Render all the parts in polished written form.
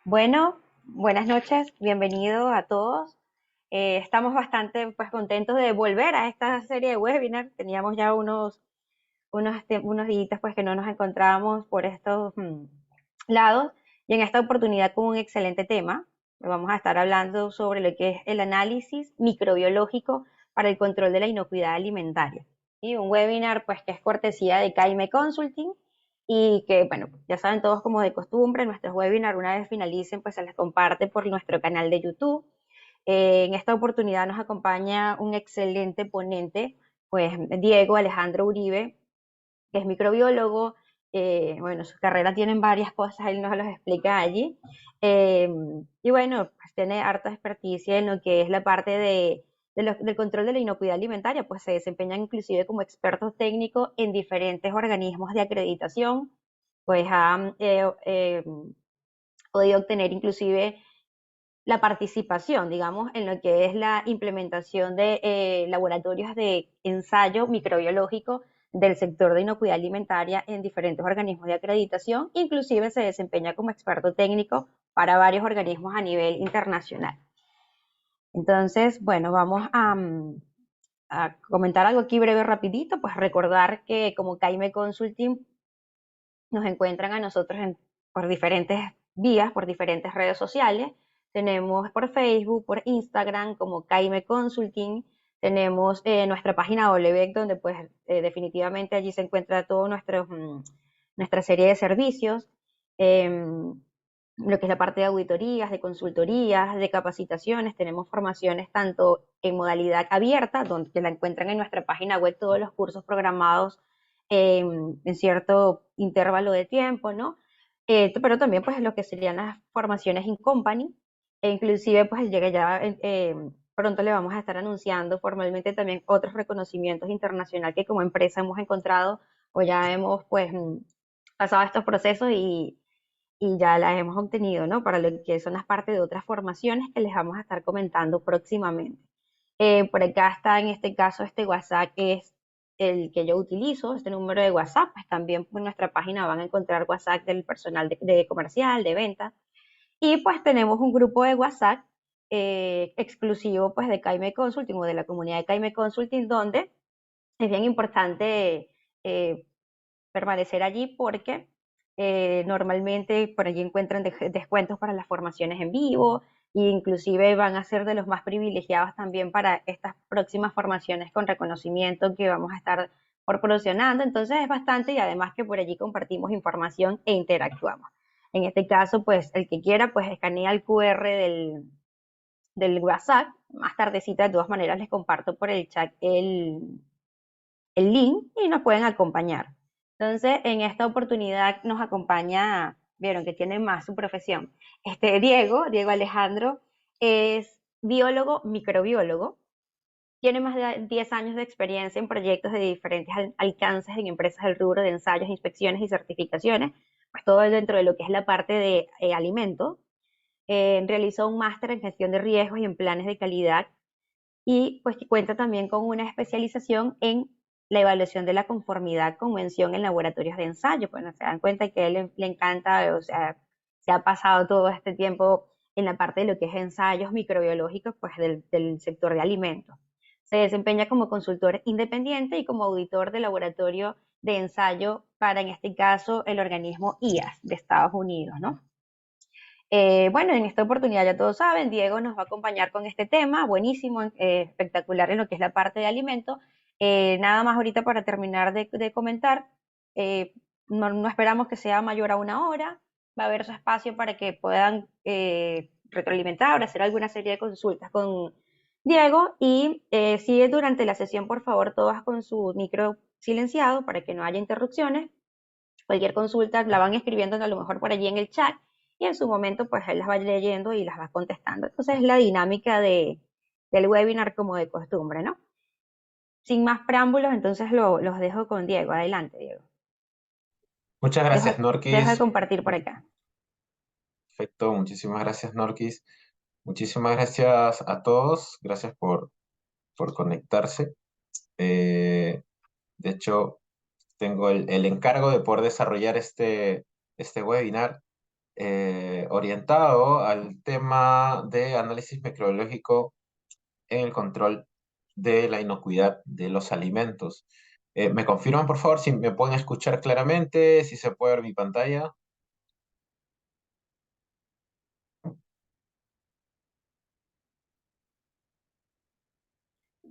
Bueno, buenas noches, bienvenido a todos. Estamos bastante pues contentos de volver a esta serie de webinars. Teníamos ya unos días pues que no nos encontrábamos por estos lados y en esta oportunidad con un excelente tema. Vamos a estar hablando sobre lo que es el análisis microbiológico para el control de la inocuidad alimentaria. Y un webinar pues que es cortesía de Caime Consulting y que, bueno, ya saben todos como de costumbre, nuestros webinars una vez finalicen pues se les comparte por nuestro canal de YouTube. En esta oportunidad nos acompaña un excelente ponente, pues Diego Alejandro Uribe, que es microbiólogo. Bueno, su carrera tiene varias cosas, él nos las explica allí. Eh, y bueno, pues tiene harta experticia en lo que es la parte del control de la inocuidad alimentaria, pues se desempeña inclusive como experto técnico en diferentes organismos de acreditación, pues ha podido obtener inclusive la participación, digamos, en lo que es la implementación de laboratorios de ensayo microbiológico del sector de inocuidad alimentaria en diferentes organismos de acreditación, inclusive se desempeña como experto técnico para varios organismos a nivel internacional. Entonces, bueno, vamos a comentar algo aquí breve, rapidito, pues recordar que como Caime Consulting nos encuentran a nosotros por diferentes vías, por diferentes redes sociales. Tenemos por Facebook, por Instagram como Caime Consulting. Tenemos nuestra página web donde pues definitivamente allí se encuentra todo nuestra serie de servicios. Lo que es la parte de auditorías, de consultorías, de capacitaciones. Tenemos formaciones tanto en modalidad abierta, donde la encuentran en nuestra página web todos los cursos programados en cierto intervalo de tiempo, ¿no? Pero también pues lo que serían las formaciones in company, e inclusive pues llega ya, pronto le vamos a estar anunciando formalmente también otros reconocimientos internacionales que como empresa hemos encontrado o ya hemos pues pasado estos procesos y ya las hemos obtenido, ¿no? Para lo que son las partes de otras formaciones que les vamos a estar comentando próximamente. Por acá está en este caso este WhatsApp que es el que yo utilizo, este número de WhatsApp, pues también por nuestra página van a encontrar WhatsApp del personal de comercial, de venta. Y pues tenemos un grupo de WhatsApp exclusivo pues de Caime Consulting o de la comunidad de Caime Consulting donde es bien importante eh, permanecer allí porque normalmente por allí encuentran descuentos para las formaciones en vivo e inclusive van a ser de los más privilegiados también para estas próximas formaciones con reconocimiento que vamos a estar proporcionando. Entonces es bastante y además que por allí compartimos información e interactuamos. En este caso, pues el que quiera, pues escanea el QR del WhatsApp. Más tardecita, de todas maneras, les comparto por el chat el link y nos pueden acompañar. Entonces, en esta oportunidad nos acompaña, vieron que tiene más su profesión, Diego Alejandro, es biólogo, microbiólogo, tiene más de 10 años de experiencia en proyectos de diferentes alcances en empresas del rubro de ensayos, inspecciones y certificaciones, pues todo dentro de lo que es la parte de alimentos. Realizó un máster en gestión de riesgos y en planes de calidad y pues que cuenta también con una especialización en la evaluación de la conformidad con mención en laboratorios de ensayo. Bueno, se dan cuenta que a él le encanta, o sea, se ha pasado todo este tiempo en la parte de lo que es ensayos microbiológicos, pues del sector de alimentos. Se desempeña como consultor independiente y como auditor de laboratorio de ensayo para, en este caso, el organismo IAS de Estados Unidos, ¿no? Bueno, en esta oportunidad ya todos saben, Diego nos va a acompañar con este tema, buenísimo, espectacular en lo que es la parte de alimentos. Nada más ahorita para terminar de comentar, no esperamos que sea mayor a una hora, va a haber su espacio para que puedan retroalimentar, hacer alguna serie de consultas con Diego y sigue durante la sesión, por favor, todas con su micro silenciado para que no haya interrupciones. Cualquier consulta la van escribiendo a lo mejor por allí en el chat y en su momento pues él las va leyendo y las va contestando. Entonces es la dinámica del webinar como de costumbre, ¿no? Sin más preámbulos, entonces los dejo con Diego. Adelante, Diego. Muchas gracias, Deja de Norquis. compartir por acá. Perfecto, muchísimas gracias, Norquis. Muchísimas gracias a todos. Gracias por conectarse. Eh, de hecho, tengo el encargo de poder desarrollar este webinar. orientado al tema de análisis microbiológico en el control de la inocuidad de los alimentos. ¿Me confirman, por favor, si me pueden escuchar claramente, si se puede ver mi pantalla?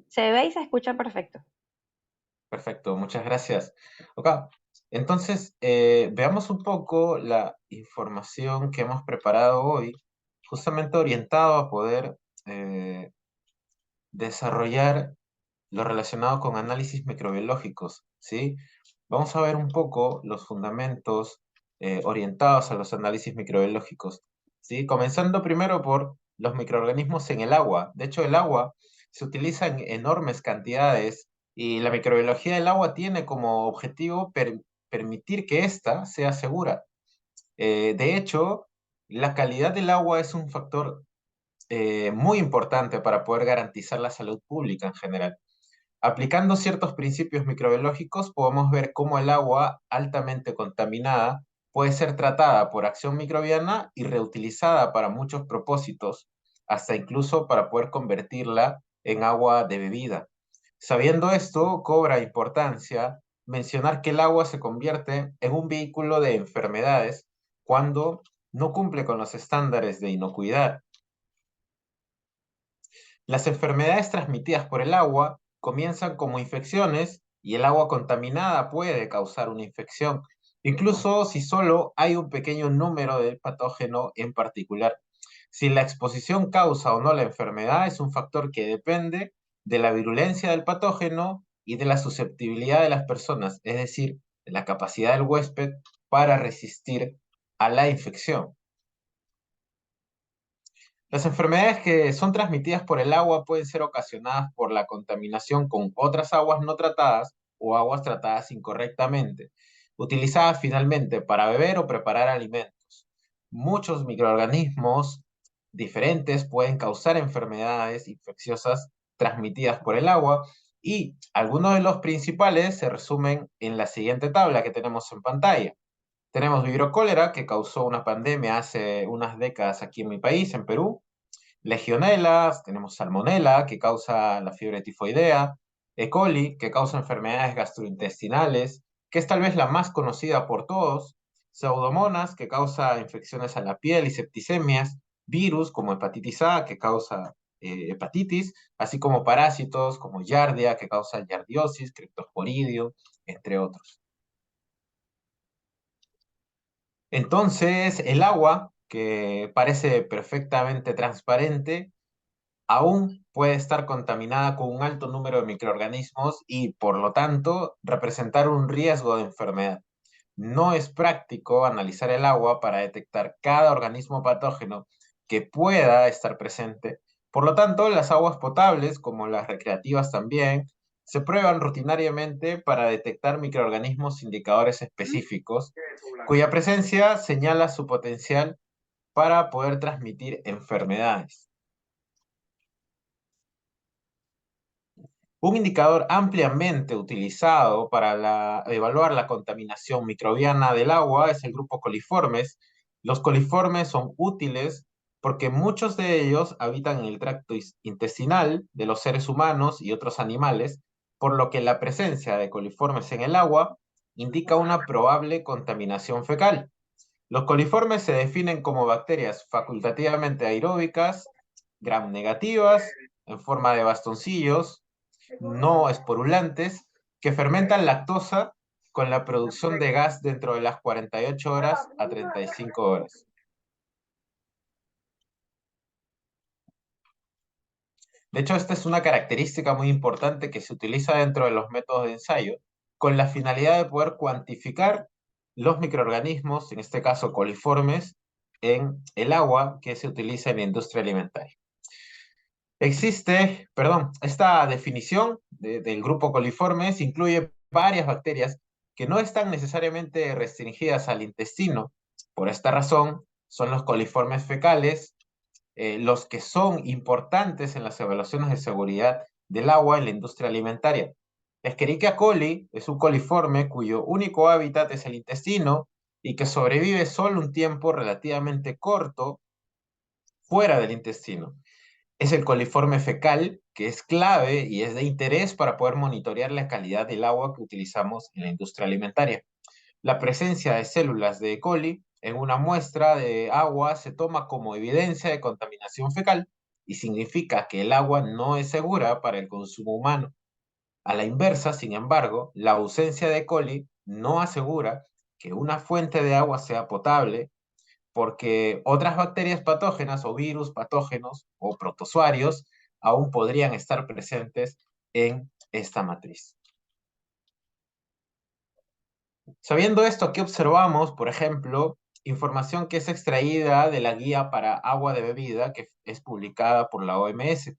Se ve y se escucha perfecto. Perfecto, muchas gracias. Ok, entonces veamos un poco la información que hemos preparado hoy, justamente orientado a poder eh, desarrollar lo relacionado con análisis microbiológicos, ¿sí? Vamos a ver un poco los fundamentos orientados a los análisis microbiológicos, ¿sí? Comenzando primero por los microorganismos en el agua. De hecho, el agua se utiliza en enormes cantidades y la microbiología del agua tiene como objetivo permitir que ésta sea segura. De hecho, la calidad del agua es un factor muy importante para poder garantizar la salud pública en general. Aplicando ciertos principios microbiológicos, podemos ver cómo el agua altamente contaminada puede ser tratada por acción microbiana y reutilizada para muchos propósitos, hasta incluso para poder convertirla en agua de bebida. Sabiendo esto, cobra importancia mencionar que el agua se convierte en un vehículo de enfermedades cuando no cumple con los estándares de inocuidad. Las enfermedades transmitidas por el agua comienzan como infecciones y el agua contaminada puede causar una infección, incluso si solo hay un pequeño número de patógeno en particular. Si la exposición causa o no la enfermedad es un factor que depende de la virulencia del patógeno y de la susceptibilidad de las personas, es decir, de la capacidad del huésped para resistir a la infección. Las enfermedades que son transmitidas por el agua pueden ser ocasionadas por la contaminación con otras aguas no tratadas o aguas tratadas incorrectamente, utilizadas finalmente para beber o preparar alimentos. Muchos microorganismos diferentes pueden causar enfermedades infecciosas transmitidas por el agua y algunos de los principales se resumen en la siguiente tabla que tenemos en pantalla. Tenemos vibrio cólera, que causó una pandemia hace unas décadas aquí en mi país, en Perú. Legionelas, tenemos salmonela, que causa la fiebre tifoidea, E. coli, que causa enfermedades gastrointestinales, que es tal vez la más conocida por todos, pseudomonas, que causa infecciones a la piel y septicemias, virus como hepatitis A, que causa hepatitis, así como parásitos como Yardia, que causa yardiosis, criptosporidio, entre otros. Entonces, el agua, que parece perfectamente transparente, aún puede estar contaminada con un alto número de microorganismos y, por lo tanto, representar un riesgo de enfermedad. No es práctico analizar el agua para detectar cada organismo patógeno que pueda estar presente. Por lo tanto, las aguas potables, como las recreativas también, se prueban rutinariamente para detectar microorganismos indicadores específicos, cuya presencia señala su potencial para poder transmitir enfermedades. Un indicador ampliamente utilizado para evaluar la contaminación microbiana del agua es el grupo coliformes. Los coliformes son útiles porque muchos de ellos habitan en el tracto intestinal de los seres humanos y otros animales, por lo que la presencia de coliformes en el agua indica una probable contaminación fecal. Los coliformes se definen como bacterias facultativamente aeróbicas, gram negativas, en forma de bastoncillos, no esporulantes, que fermentan lactosa con la producción de gas dentro de las 48 horas a 35 horas. De hecho, esta es una característica muy importante que se utiliza dentro de los métodos de ensayo, con la finalidad de poder cuantificar los microorganismos, en este caso coliformes, en el agua que se utiliza en la industria alimentaria. Esta definición del grupo coliformes incluye varias bacterias que no están necesariamente restringidas al intestino. Por esta razón, son los coliformes fecales los que son importantes en las evaluaciones de seguridad del agua en la industria alimentaria. Escherichia coli es un coliforme cuyo único hábitat es el intestino y que sobrevive solo un tiempo relativamente corto fuera del intestino. Es el coliforme fecal, que es clave y es de interés para poder monitorear la calidad del agua que utilizamos en la industria alimentaria. La presencia de células de E. coli en una muestra de agua se toma como evidencia de contaminación fecal y significa que el agua no es segura para el consumo humano. A la inversa, sin embargo, la ausencia de E. coli no asegura que una fuente de agua sea potable porque otras bacterias patógenas o virus patógenos o protozoarios aún podrían estar presentes en esta matriz. Sabiendo esto, aquí observamos, por ejemplo, información que es extraída de la guía para agua de bebida que es publicada por la OMS,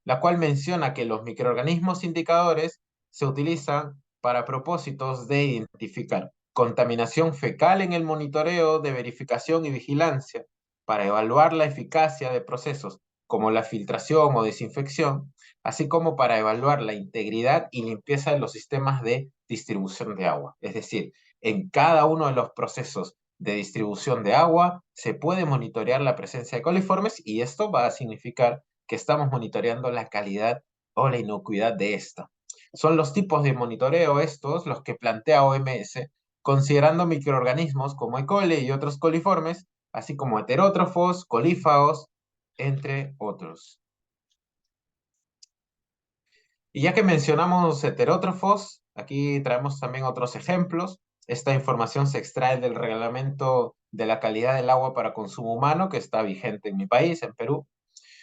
la cual menciona que los microorganismos indicadores se utilizan para propósitos de identificar contaminación fecal en el monitoreo de verificación y vigilancia, para evaluar la eficacia de procesos como la filtración o desinfección, así como para evaluar la integridad y limpieza de los sistemas de distribución de agua. Es decir, en cada uno de los procesos de distribución de agua se puede monitorear la presencia de coliformes y esto va a significar que estamos monitoreando la calidad o la inocuidad de esta. Son los tipos de monitoreo estos los que plantea OMS, considerando microorganismos como E. coli y otros coliformes, así como heterótrofos, colífagos, entre otros. Y ya que mencionamos heterótrofos, aquí traemos también otros ejemplos. Esta información se extrae del reglamento de la calidad del agua para consumo humano que está vigente en mi país, en Perú.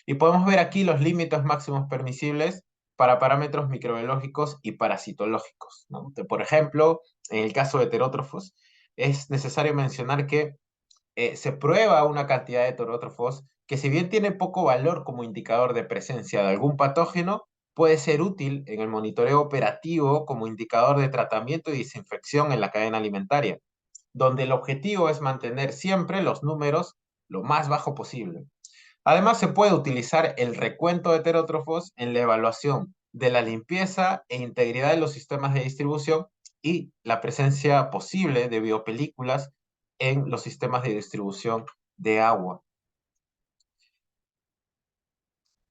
Y podemos ver aquí los límites máximos permisibles para parámetros microbiológicos y parasitológicos, ¿no? Por ejemplo, en el caso de heterótrofos, es necesario mencionar que se prueba una cantidad de heterótrofos que si bien tiene poco valor como indicador de presencia de algún patógeno, puede ser útil en el monitoreo operativo como indicador de tratamiento y desinfección en la cadena alimentaria, donde el objetivo es mantener siempre los números lo más bajo posible. Además, se puede utilizar el recuento de heterótrofos en la evaluación de la limpieza e integridad de los sistemas de distribución y la presencia posible de biopelículas en los sistemas de distribución de agua.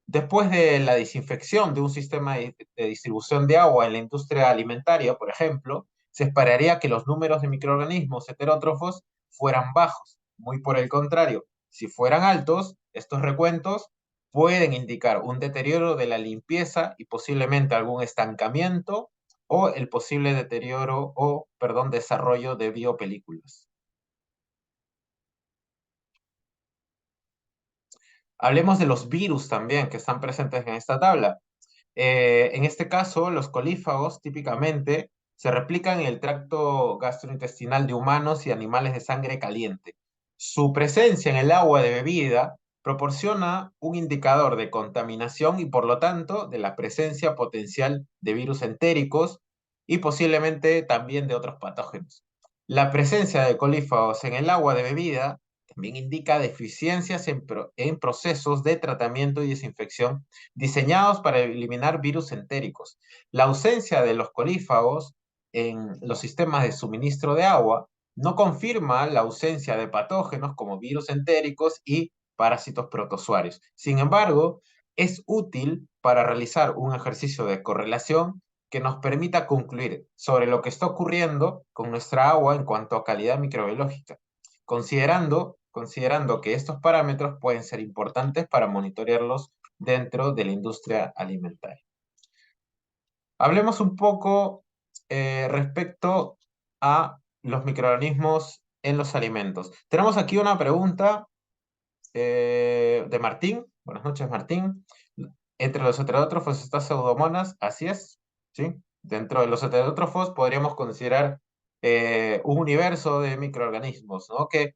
Después de la desinfección de un sistema de distribución de agua en la industria alimentaria, por ejemplo, se esperaría que los números de microorganismos heterótrofos fueran bajos. Muy por el contrario, si fueran altos, estos recuentos pueden indicar un deterioro de la limpieza y posiblemente algún estancamiento o el posible deterioro o, perdón, desarrollo de biopelículas. Hablemos de los virus también que están presentes en esta tabla. En este caso, los colífagos típicamente se replican en el tracto gastrointestinal de humanos y animales de sangre caliente. Su presencia en el agua de bebida proporciona un indicador de contaminación y por lo tanto de la presencia potencial de virus entéricos y posiblemente también de otros patógenos. La presencia de colífagos en el agua de bebida también indica deficiencias en procesos de tratamiento y desinfección diseñados para eliminar virus entéricos. La ausencia de los colífagos en los sistemas de suministro de agua no confirma la ausencia de patógenos como virus entéricos y parásitos protozoarios. Sin embargo, es útil para realizar un ejercicio de correlación que nos permita concluir sobre lo que está ocurriendo con nuestra agua en cuanto a calidad microbiológica, considerando que estos parámetros pueden ser importantes para monitorearlos dentro de la industria alimentaria. Hablemos un poco respecto a los microorganismos en los alimentos. Tenemos aquí una pregunta de Martín. Buenas noches, Martín. Entre los heterótrofos está Pseudomonas, así es, ¿sí? Dentro de los heterótrofos podríamos considerar un universo de microorganismos, ¿no? Que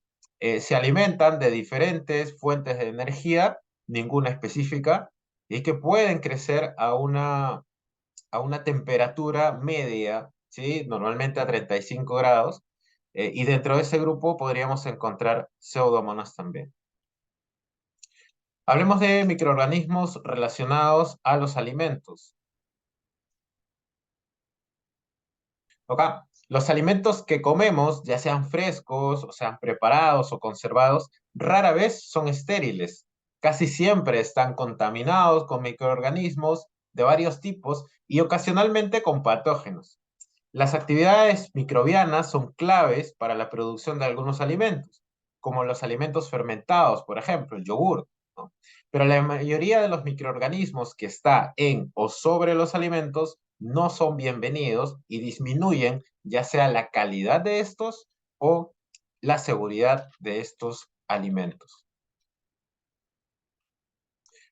se alimentan de diferentes fuentes de energía, ninguna específica, y que pueden crecer a una temperatura media, ¿sí? Normalmente a 35 grados, y dentro de ese grupo podríamos encontrar pseudomonas también. Hablemos de microorganismos relacionados a los alimentos. Ok, Los alimentos que comemos, ya sean frescos, o sean preparados o conservados, rara vez son estériles. Casi siempre están contaminados con microorganismos de varios tipos y ocasionalmente con patógenos. Las actividades microbianas son claves para la producción de algunos alimentos, como los alimentos fermentados, por ejemplo, el yogur, ¿no? Pero la mayoría de los microorganismos que está en o sobre los alimentos no son bienvenidos y disminuyen ya sea la calidad de estos o la seguridad de estos alimentos.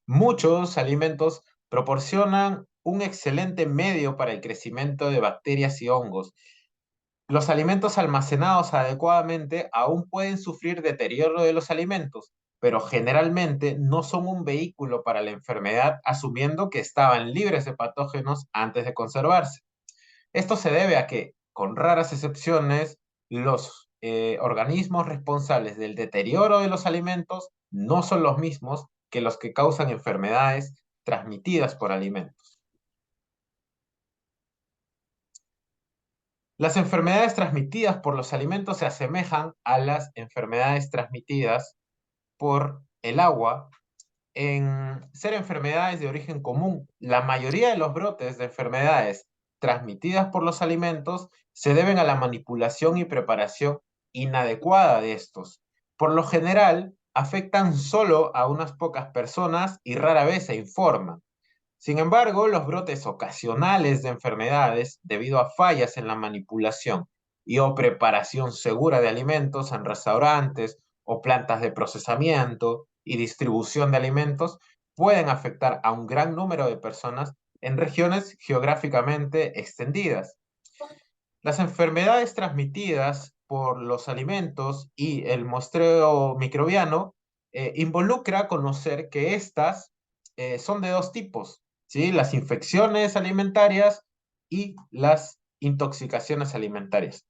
Muchos alimentos proporcionan un excelente medio para el crecimiento de bacterias y hongos. Los alimentos almacenados adecuadamente aún pueden sufrir deterioro de los alimentos, pero generalmente no son un vehículo para la enfermedad, asumiendo que estaban libres de patógenos antes de conservarse. Esto se debe a que, con raras excepciones, los organismos responsables del deterioro de los alimentos no son los mismos que los que causan enfermedades transmitidas por alimentos. Las enfermedades transmitidas por los alimentos se asemejan a las enfermedades transmitidas por el agua en ser enfermedades de origen común. La mayoría de los brotes de enfermedades transmitidas por los alimentos se deben a la manipulación y preparación inadecuada de estos. Por lo general, afectan solo a unas pocas personas y rara vez se informan. Sin embargo, los brotes ocasionales de enfermedades, debido a fallas en la manipulación y o preparación segura de alimentos en restaurantes o plantas de procesamiento y distribución de alimentos, pueden afectar a un gran número de personas en regiones geográficamente extendidas. Las enfermedades transmitidas por los alimentos y el muestreo microbiano involucra conocer que estas son de dos tipos, ¿sí? Las infecciones alimentarias y las intoxicaciones alimentarias.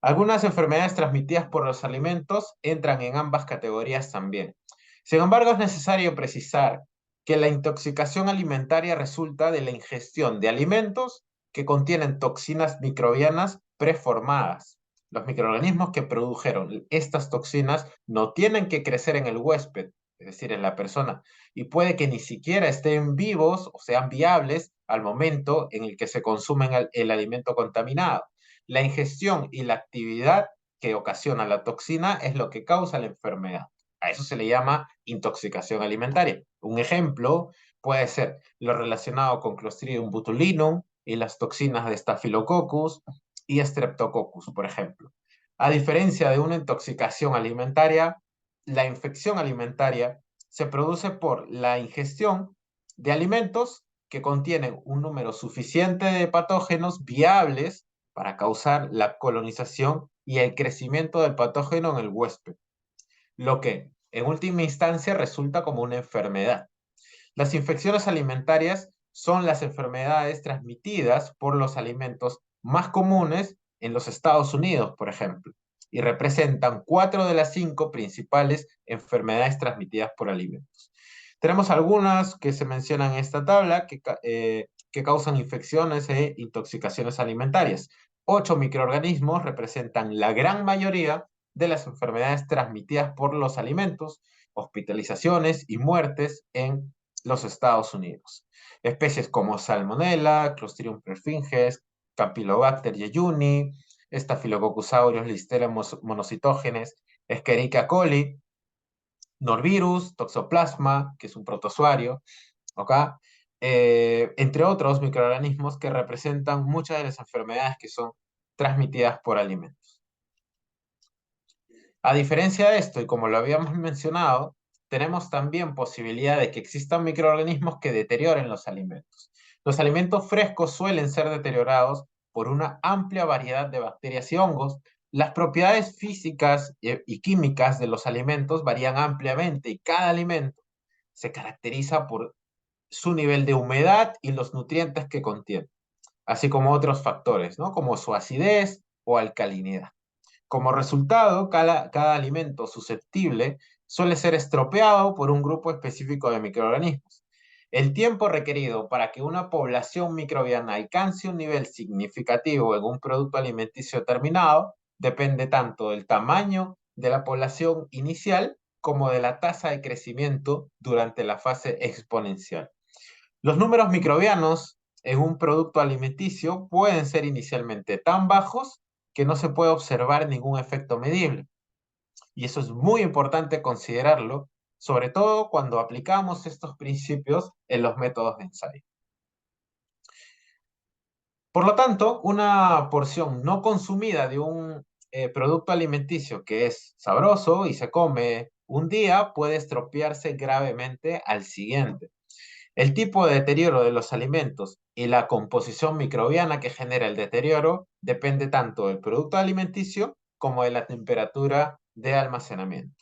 Algunas enfermedades transmitidas por los alimentos entran en ambas categorías también. Sin embargo, es necesario precisar que la intoxicación alimentaria resulta de la ingestión de alimentos que contienen toxinas microbianas preformadas. Los microorganismos que produjeron estas toxinas no tienen que crecer en el huésped, es decir, en la persona, y puede que ni siquiera estén vivos o sean viables al momento en el que se consume el alimento contaminado. La ingestión y la actividad que ocasiona la toxina es lo que causa la enfermedad. A eso se le llama intoxicación alimentaria. Un ejemplo puede ser lo relacionado con Clostridium botulinum y las toxinas de Staphylococcus y Streptococcus, por ejemplo. A diferencia de una intoxicación alimentaria, la infección alimentaria se produce por la ingestión de alimentos que contienen un número suficiente de patógenos viables para causar la colonización y el crecimiento del patógeno en el huésped, lo que en última instancia resulta como una enfermedad. Las infecciones alimentarias son las enfermedades transmitidas por los alimentos más comunes en los Estados Unidos, por ejemplo, y representan 4 de las 5 principales enfermedades transmitidas por alimentos. Tenemos algunas que se mencionan en esta tabla que causan infecciones e intoxicaciones alimentarias. 8 microorganismos representan la gran mayoría de las enfermedades transmitidas por los alimentos, hospitalizaciones y muertes en los Estados Unidos. Especies como Salmonella, Clostridium perfringens, Campylobacter jejuni, Staphylococcus aureus, Listeria monocytogenes, Escherichia coli, Norvirus, Toxoplasma, que es un protozoario, ¿ok? Entre otros microorganismos que representan muchas de las enfermedades que son transmitidas por alimentos. A diferencia de esto, y como lo habíamos mencionado, tenemos también posibilidad de que existan microorganismos que deterioren los alimentos. Los alimentos frescos suelen ser deteriorados por una amplia variedad de bacterias y hongos. Las propiedades físicas y químicas de los alimentos varían ampliamente y cada alimento se caracteriza por su nivel de humedad y los nutrientes que contiene, así como otros factores, ¿no? Como su acidez o alcalinidad. Como resultado, cada alimento susceptible suele ser estropeado por un grupo específico de microorganismos. El tiempo requerido para que una población microbiana alcance un nivel significativo en un producto alimenticio terminado depende tanto del tamaño de la población inicial como de la tasa de crecimiento durante la fase exponencial. Los números microbianos en un producto alimenticio pueden ser inicialmente tan bajos que no se puede observar ningún efecto medible. Y eso es muy importante considerarlo, sobre todo cuando aplicamos estos principios en los métodos de ensayo. Por lo tanto, una porción no consumida de un producto alimenticio que es sabroso y se come un día puede estropearse gravemente al siguiente. El tipo de deterioro de los alimentos y la composición microbiana que genera el deterioro depende tanto del producto alimenticio como de la temperatura de almacenamiento.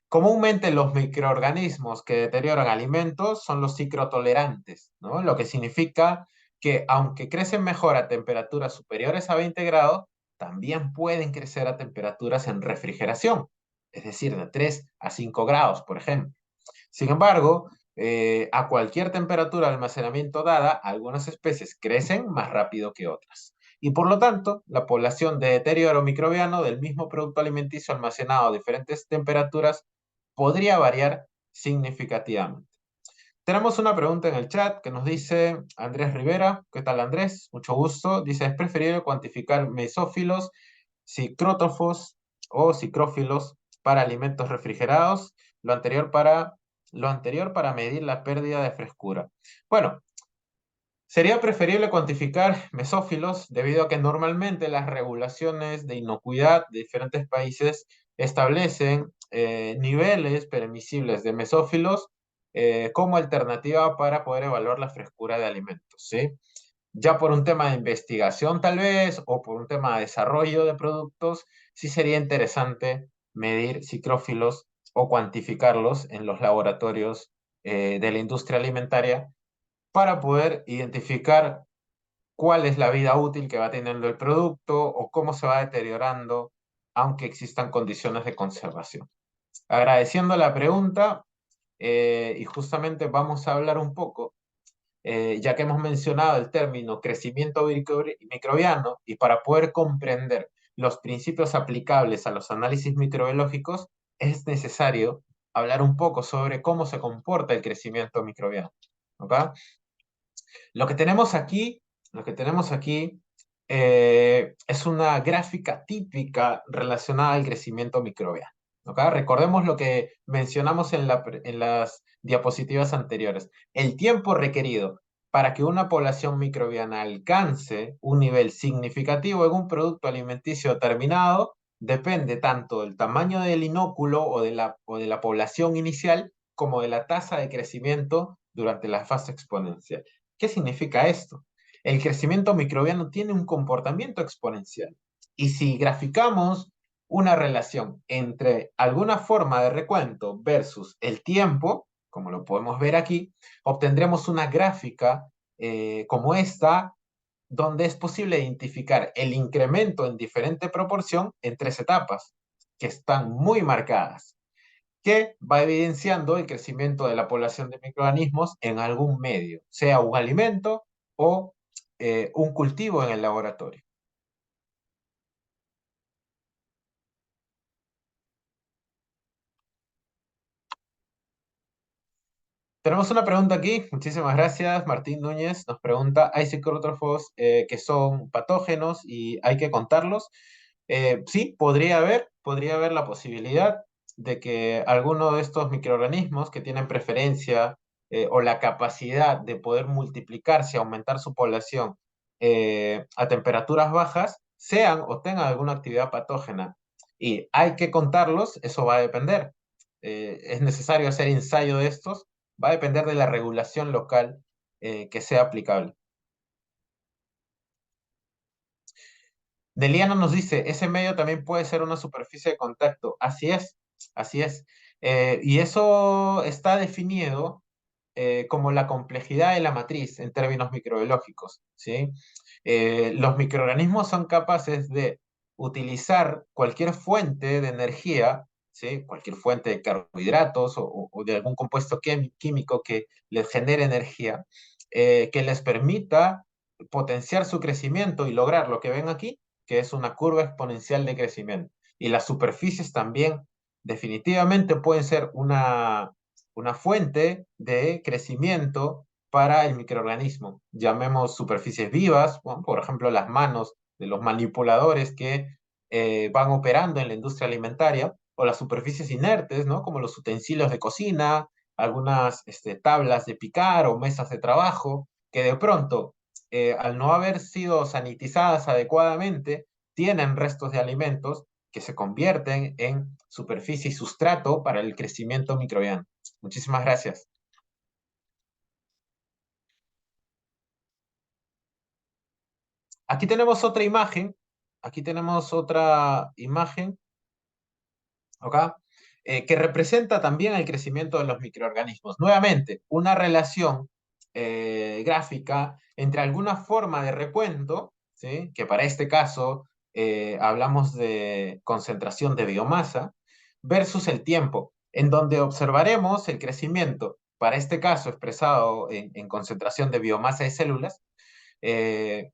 Comúnmente los microorganismos que deterioran alimentos son los cicrotolerantes, ¿no? Lo que significa que aunque crecen mejor a temperaturas superiores a 20 grados, también pueden crecer a temperaturas en refrigeración, es decir, de 3 a 5 grados, por ejemplo. Sin embargo, a cualquier temperatura de almacenamiento dada, algunas especies crecen más rápido que otras. Y por lo tanto, la población de deterioro microbiano del mismo producto alimenticio almacenado a diferentes temperaturas podría variar significativamente. Tenemos una pregunta en el chat que nos dice Andrés Rivera. ¿Qué tal, Andrés? Mucho gusto. Dice, ¿es preferible cuantificar mesófilos, psicrótrofos o psicrófilos para alimentos refrigerados? Lo anterior para medir la pérdida de frescura. Bueno, sería preferible cuantificar mesófilos debido a que normalmente las regulaciones de inocuidad de diferentes países establecen niveles permisibles de mesófilos como alternativa para poder evaluar la frescura de alimentos, ¿sí? Ya por un tema de investigación tal vez o por un tema de desarrollo de productos, sí sería interesante medir psicrófilos o cuantificarlos en los laboratorios de la industria alimentaria para poder identificar cuál es la vida útil que va teniendo el producto o cómo se va deteriorando, aunque existan condiciones de conservación. Agradeciendo la pregunta, y justamente vamos a hablar un poco, ya que hemos mencionado el término crecimiento microbiano, y para poder comprender los principios aplicables a los análisis microbiológicos, es necesario hablar un poco sobre cómo se comporta el crecimiento microbiano. ¿Ok? Lo que tenemos aquí, lo que tenemos aquí es una gráfica típica relacionada al crecimiento microbiano. ¿Ok? Recordemos lo que mencionamos en las diapositivas anteriores. El tiempo requerido para que una población microbiana alcance un nivel significativo en un producto alimenticio determinado depende tanto del tamaño del inóculo o de la población inicial como de la tasa de crecimiento durante la fase exponencial. ¿Qué significa esto? El crecimiento microbiano tiene un comportamiento exponencial. Y si graficamos una relación entre alguna forma de recuento versus el tiempo, como lo podemos ver aquí, obtendremos una gráfica como esta, donde es posible identificar el incremento en diferente proporción en tres etapas, que están muy marcadas, que va evidenciando el crecimiento de la población de microorganismos en algún medio, sea un alimento o un cultivo en el laboratorio. Tenemos una pregunta aquí, muchísimas gracias. Martín Núñez nos pregunta, ¿hay psicótrofos que son patógenos y hay que contarlos? Sí, podría haber la posibilidad de que alguno de estos microorganismos que tienen preferencia o la capacidad de poder multiplicarse, aumentar su población a temperaturas bajas, sean o tengan alguna actividad patógena. Y hay que contarlos, eso va a depender. Es necesario hacer ensayo de estos, va a depender de la regulación local que sea aplicable. Deliana nos dice, ese medio también puede ser una superficie de contacto. Así es, así es. Y eso está definido como la complejidad de la matriz en términos microbiológicos, ¿sí? Los microorganismos son capaces de utilizar cualquier fuente de energía ¿sí? Cualquier fuente de carbohidratos o de algún compuesto químico que les genere energía, que les permita potenciar su crecimiento y lograr lo que ven aquí, que es una curva exponencial de crecimiento. Y las superficies también definitivamente pueden ser una fuente de crecimiento para el microorganismo. Llamemos superficies vivas, ¿no? Por ejemplo, las manos de los manipuladores que van operando en la industria alimentaria, o las superficies inertes, ¿no? Como los utensilios de cocina, algunas tablas de picar o mesas de trabajo, que de pronto, al no haber sido sanitizadas adecuadamente, tienen restos de alimentos que se convierten en superficie y sustrato para el crecimiento microbiano. Muchísimas gracias. Aquí tenemos otra imagen. Aquí tenemos otra imagen, ¿ok? Que representa también el crecimiento de los microorganismos. Nuevamente, una relación gráfica entre alguna forma de recuento, ¿sí? Que para este caso hablamos de concentración de biomasa, versus el tiempo, en donde observaremos el crecimiento, para este caso expresado en concentración de biomasa de células, eh,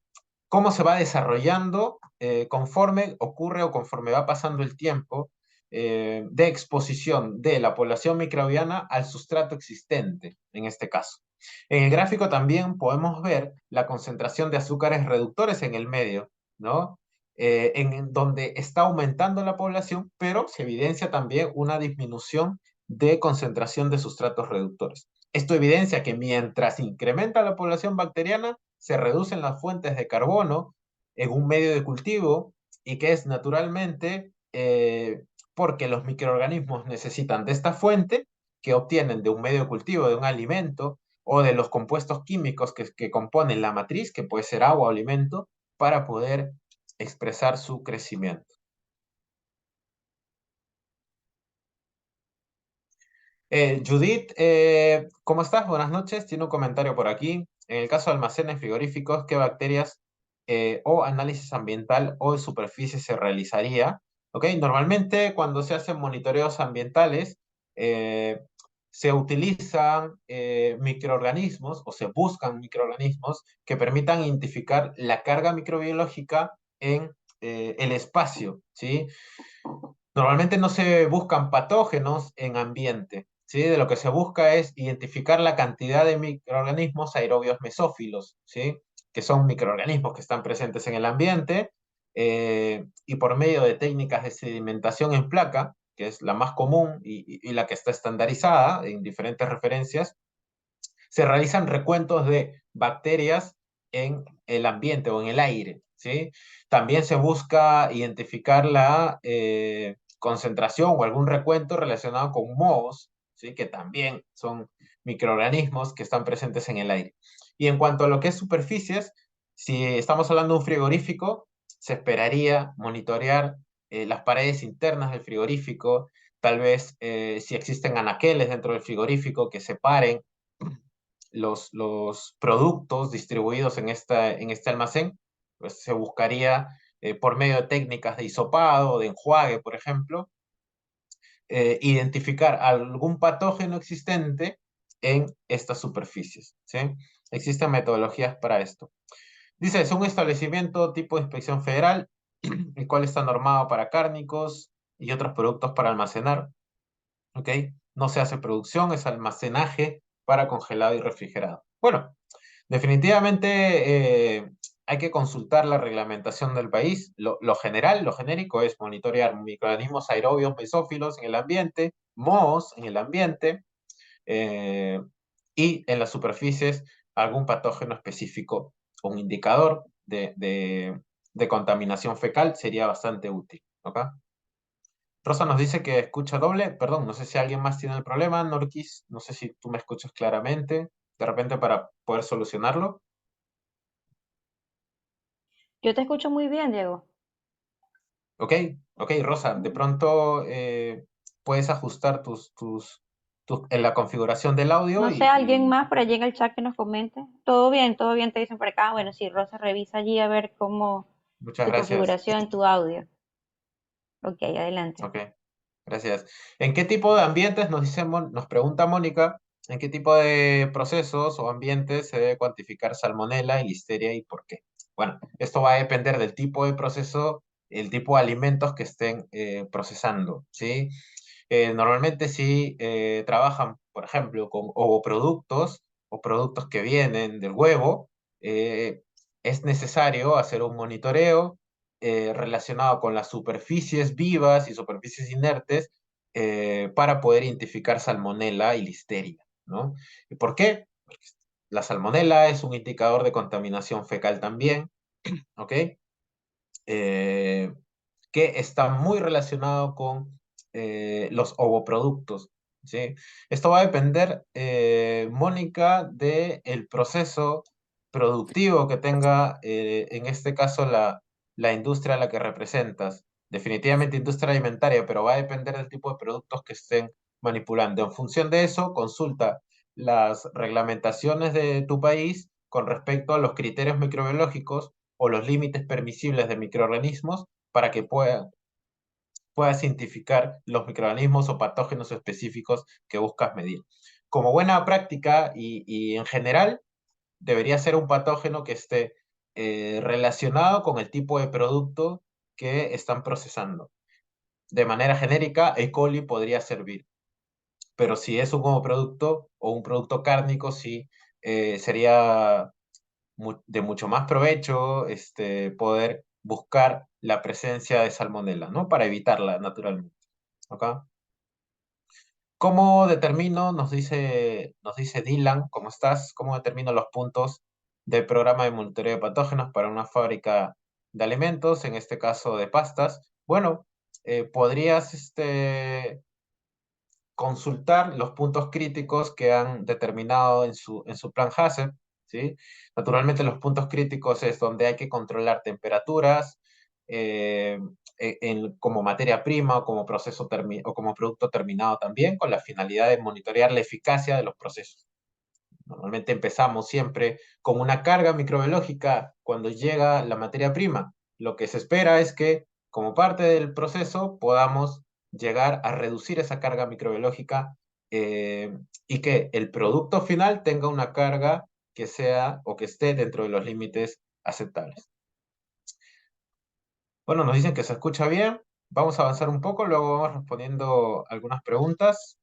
cómo se va desarrollando conforme ocurre o conforme va pasando el tiempo de exposición de la población microbiana al sustrato existente, en este caso. En el gráfico también podemos ver la concentración de azúcares reductores en el medio, ¿no? En donde está aumentando la población, pero se evidencia también una disminución de concentración de sustratos reductores. Esto evidencia que mientras incrementa la población bacteriana, se reducen las fuentes de carbono en un medio de cultivo y que es naturalmente porque los microorganismos necesitan de esta fuente que obtienen de un medio de cultivo, de un alimento o de los compuestos químicos que componen la matriz, que puede ser agua o alimento, para poder expresar su crecimiento. Judith, ¿cómo estás? Buenas noches. Tiene un comentario por aquí. En el caso de almacenes frigoríficos, ¿qué bacterias o análisis ambiental o de superficie se realizaría? ¿Ok? Normalmente cuando se hacen monitoreos ambientales, eh, se utilizan microorganismos o se buscan microorganismos que permitan identificar la carga microbiológica en el espacio, ¿sí? Normalmente no se buscan patógenos en ambiente, ¿sí? De lo que se busca es identificar la cantidad de microorganismos aerobios mesófilos, ¿sí? Que son microorganismos que están presentes en el ambiente y por medio de técnicas de sedimentación en placa, que es la más común y la que está estandarizada en diferentes referencias, se realizan recuentos de bacterias en el ambiente o en el aire, ¿sí? También se busca identificar la concentración o algún recuento relacionado con mohos, ¿sí? Que también son microorganismos que están presentes en el aire. Y en cuanto a lo que es superficies, si estamos hablando de un frigorífico, se esperaría monitorear las paredes internas del frigorífico, tal vez si existen anaqueles dentro del frigorífico que separen los productos distribuidos en este almacén, pues se buscaría por medio de técnicas de hisopado, de enjuague, por ejemplo, identificar algún patógeno existente en estas superficies, ¿sí? Existen metodologías para esto. Dice, es un establecimiento tipo de inspección federal, el cual está normado para cárnicos y otros productos para almacenar, ¿ok? No se hace producción, es almacenaje para congelado y refrigerado. Bueno, definitivamente hay que consultar la reglamentación del país. Lo general, lo genérico es monitorear microorganismos aerobios mesófilos en el ambiente, mohos en el ambiente eh, y en las superficies algún patógeno específico o un indicador de contaminación fecal sería bastante útil. ¿Ok? Rosa nos dice que escucha doble. Perdón, no sé si alguien más tiene el problema. Norquis, no sé si tú me escuchas claramente, de repente para poder solucionarlo. Yo te escucho muy bien, Diego. Ok, ok, Rosa, de pronto puedes ajustar en la configuración del audio No sé, y, alguien más por allí en el chat que nos comente. Todo bien, te dicen por acá. Bueno, sí, Rosa, revisa allí a ver cómo muchas tu gracias. configuración, tu audio. Ok, adelante. Ok. Gracias. ¿En qué tipo de ambientes, nos pregunta Mónica, en qué tipo de procesos o ambientes se debe cuantificar salmonela y listeria y por qué? Bueno, esto va a depender del tipo de proceso, el tipo de alimentos que estén procesando, ¿sí? Normalmente si trabajan, por ejemplo, con ovoproductos o productos que vienen del huevo, eh, es necesario hacer un monitoreo relacionado con las superficies vivas y superficies inertes para poder identificar salmonela y listeria, ¿no? ¿Y por qué? Porque la salmonela es un indicador de contaminación fecal también, ¿ok? Eh, que está muy relacionado con los ovoproductos, ¿sí? Esto va a depender, Mónica, del proceso productivo que tenga, en este caso, la industria a la que representas. Definitivamente industria alimentaria, pero va a depender del tipo de productos que estén manipulando. En función de eso, consulta las reglamentaciones de tu país con respecto a los criterios microbiológicos o los límites permisibles de microorganismos para que puedas identificar los microorganismos o patógenos específicos que buscas medir. Como buena práctica y en general, debería ser un patógeno que esté relacionado con el tipo de producto que están procesando. De manera genérica, E. coli podría servir, pero si es un producto o un producto cárnico, sí sería de mucho más provecho poder buscar la presencia de salmonela, ¿no? Para evitarla naturalmente. ¿Ok? ¿Cómo determino, nos dice Dylan, ¿cómo estás? ¿Cómo determino los puntos del programa de monitoreo de patógenos para una fábrica de alimentos, en este caso de pastas? Bueno, podrías consultar los puntos críticos que han determinado en su plan HACCP, ¿sí? Naturalmente los puntos críticos es donde hay que controlar temperaturas, eh, como materia prima o como o como producto terminado también, con la finalidad de monitorear la eficacia de los procesos. Normalmente empezamos siempre con una carga microbiológica cuando llega la materia prima. Lo que se espera es que, como parte del proceso, podamos llegar a reducir esa carga microbiológica, eh, y que el producto final tenga una carga que sea o que esté dentro de los límites aceptables. Bueno, nos dicen que se escucha bien. Vamos a avanzar un poco, luego vamos respondiendo algunas preguntas.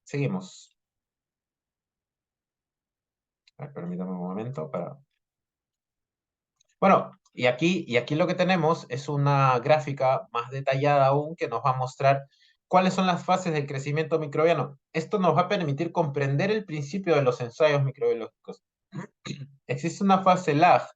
Seguimos. A ver, permítame un momento para... Bueno, y aquí lo que tenemos es una gráfica más detallada aún que nos va a mostrar cuáles son las fases del crecimiento microbiano. Esto nos va a permitir comprender el principio de los ensayos microbiológicos. Existe una fase lag,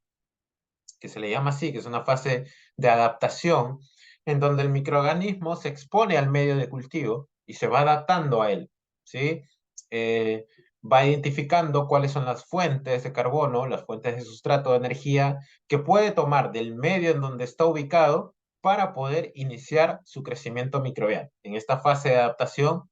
que se le llama así, que es una fase de adaptación, en donde el microorganismo se expone al medio de cultivo y se va adaptando a él, ¿sí? Eh, Va identificando cuáles son las fuentes de carbono, las fuentes de sustrato de energía que puede tomar del medio en donde está ubicado para poder iniciar su crecimiento microbiano. En esta fase de adaptación,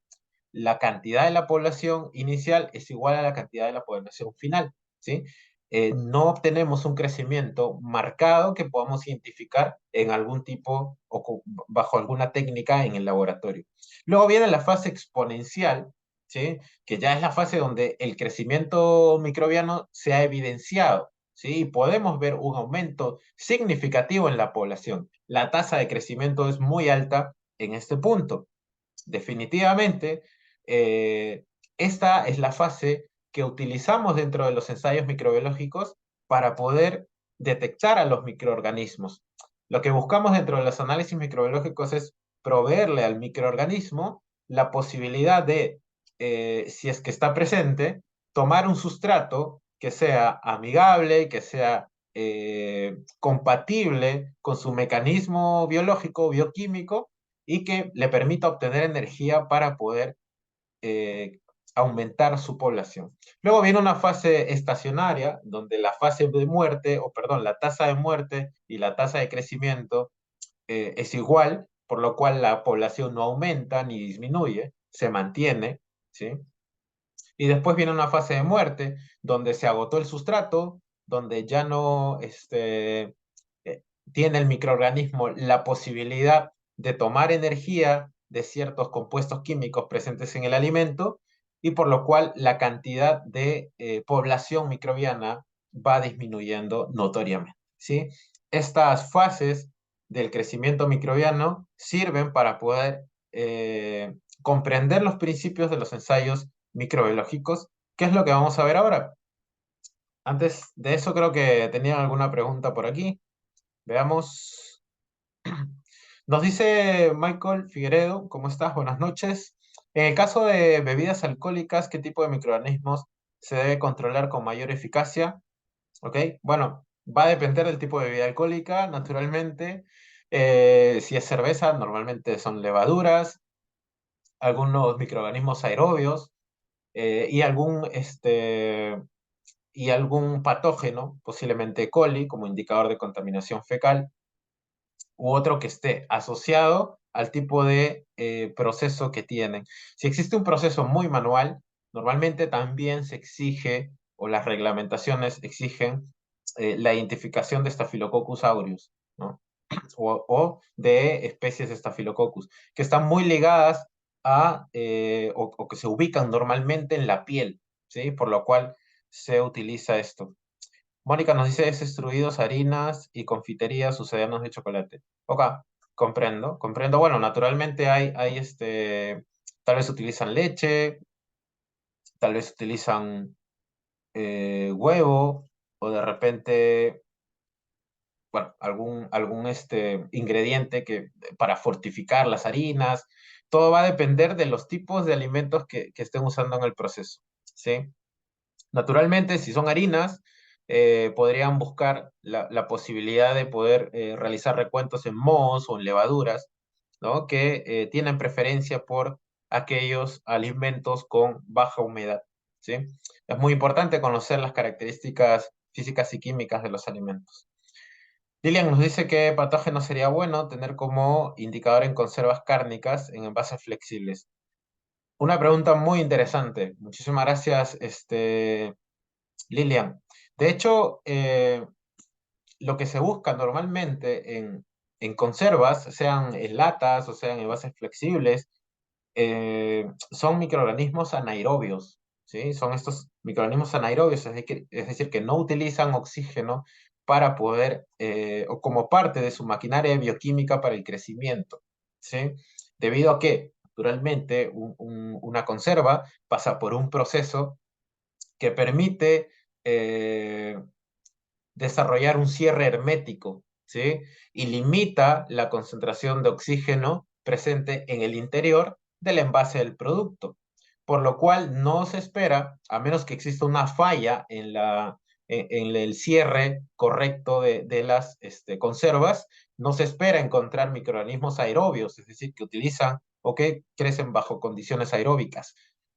la cantidad de la población inicial es igual a la cantidad de la población final, ¿sí? No obtenemos un crecimiento marcado que podamos identificar en algún tipo o bajo alguna técnica en el laboratorio. Luego viene la fase exponencial, ¿sí? Que ya es la fase donde el crecimiento microbiano se ha evidenciado, ¿sí? Y podemos ver un aumento significativo en la población. La tasa de crecimiento es muy alta en este punto. Definitivamente, eh, esta es la fase que utilizamos dentro de los ensayos microbiológicos para poder detectar a los microorganismos. Lo que buscamos dentro de los análisis microbiológicos es proveerle al microorganismo la posibilidad de, si es que está presente, tomar un sustrato que sea amigable, que sea compatible con su mecanismo biológico, bioquímico, y que le permita obtener energía para poder eh, aumentar su población. Luego viene una fase estacionaria, donde la fase de muerte, o perdón, la tasa de muerte y la tasa de crecimiento es igual, por lo cual la población no aumenta ni disminuye, se mantiene, ¿sí? Y después viene una fase de muerte, donde se agotó el sustrato, donde ya no tiene el microorganismo la posibilidad de tomar energía de ciertos compuestos químicos presentes en el alimento y por lo cual la cantidad de población microbiana va disminuyendo notoriamente, ¿sí? Estas fases del crecimiento microbiano sirven para poder comprender los principios de los ensayos microbiológicos, que es lo que vamos a ver ahora. Antes de eso creo que tenían alguna pregunta por aquí. Veamos. Nos dice Michael Figueredo, ¿cómo estás? Buenas noches. En el caso de bebidas alcohólicas, ¿qué tipo de microorganismos se debe controlar con mayor eficacia? ¿Ok? Bueno, va a depender del tipo de bebida alcohólica, naturalmente. Si es cerveza, normalmente son levaduras, algunos microorganismos aerobios y algún patógeno, posiblemente E. coli, como indicador de contaminación fecal u otro que esté asociado al tipo de proceso que tienen. Si existe un proceso muy manual, normalmente también se exige, o las reglamentaciones exigen, la identificación de Staphylococcus aureus, ¿no? O de especies de Staphylococcus, que están muy ligadas o que se ubican normalmente en la piel, ¿sí? Por lo cual se utiliza esto. Mónica nos dice extruidos, harinas y confiterías sucedáneos de chocolate. Ok, comprendo, comprendo. Bueno, naturalmente tal vez utilizan leche, tal vez utilizan huevo, o de repente, bueno, algún ingrediente para fortificar las harinas. Todo va a depender de los tipos de alimentos que estén usando en el proceso, ¿sí? Naturalmente, si son harinas, podrían buscar la posibilidad de poder realizar recuentos en mohos o en levaduras, ¿no? Que tienen preferencia por aquellos alimentos con baja humedad, ¿sí? Es muy importante conocer las características físicas y químicas de los alimentos. Lilian nos dice que patógeno sería bueno tener como indicador en conservas cárnicas en envases flexibles. Una pregunta muy interesante. Muchísimas gracias, Lilian. De hecho, lo que se busca normalmente en conservas, sean en latas o sean en envases flexibles, son microorganismos anaerobios, ¿sí? Son estos microorganismos anaerobios, es decir, que no utilizan oxígeno para poder, o como parte de su maquinaria bioquímica para el crecimiento, ¿sí? Debido a que, naturalmente, una conserva pasa por un proceso que permite eh, desarrollar un cierre hermético, ¿sí? Y limita la concentración de oxígeno presente en el interior del envase del producto, por lo cual no se espera, a menos que exista una falla en el cierre correcto de las conservas, no se espera encontrar microorganismos aerobios, es decir, que utilizan o que crecen bajo condiciones aeróbicas,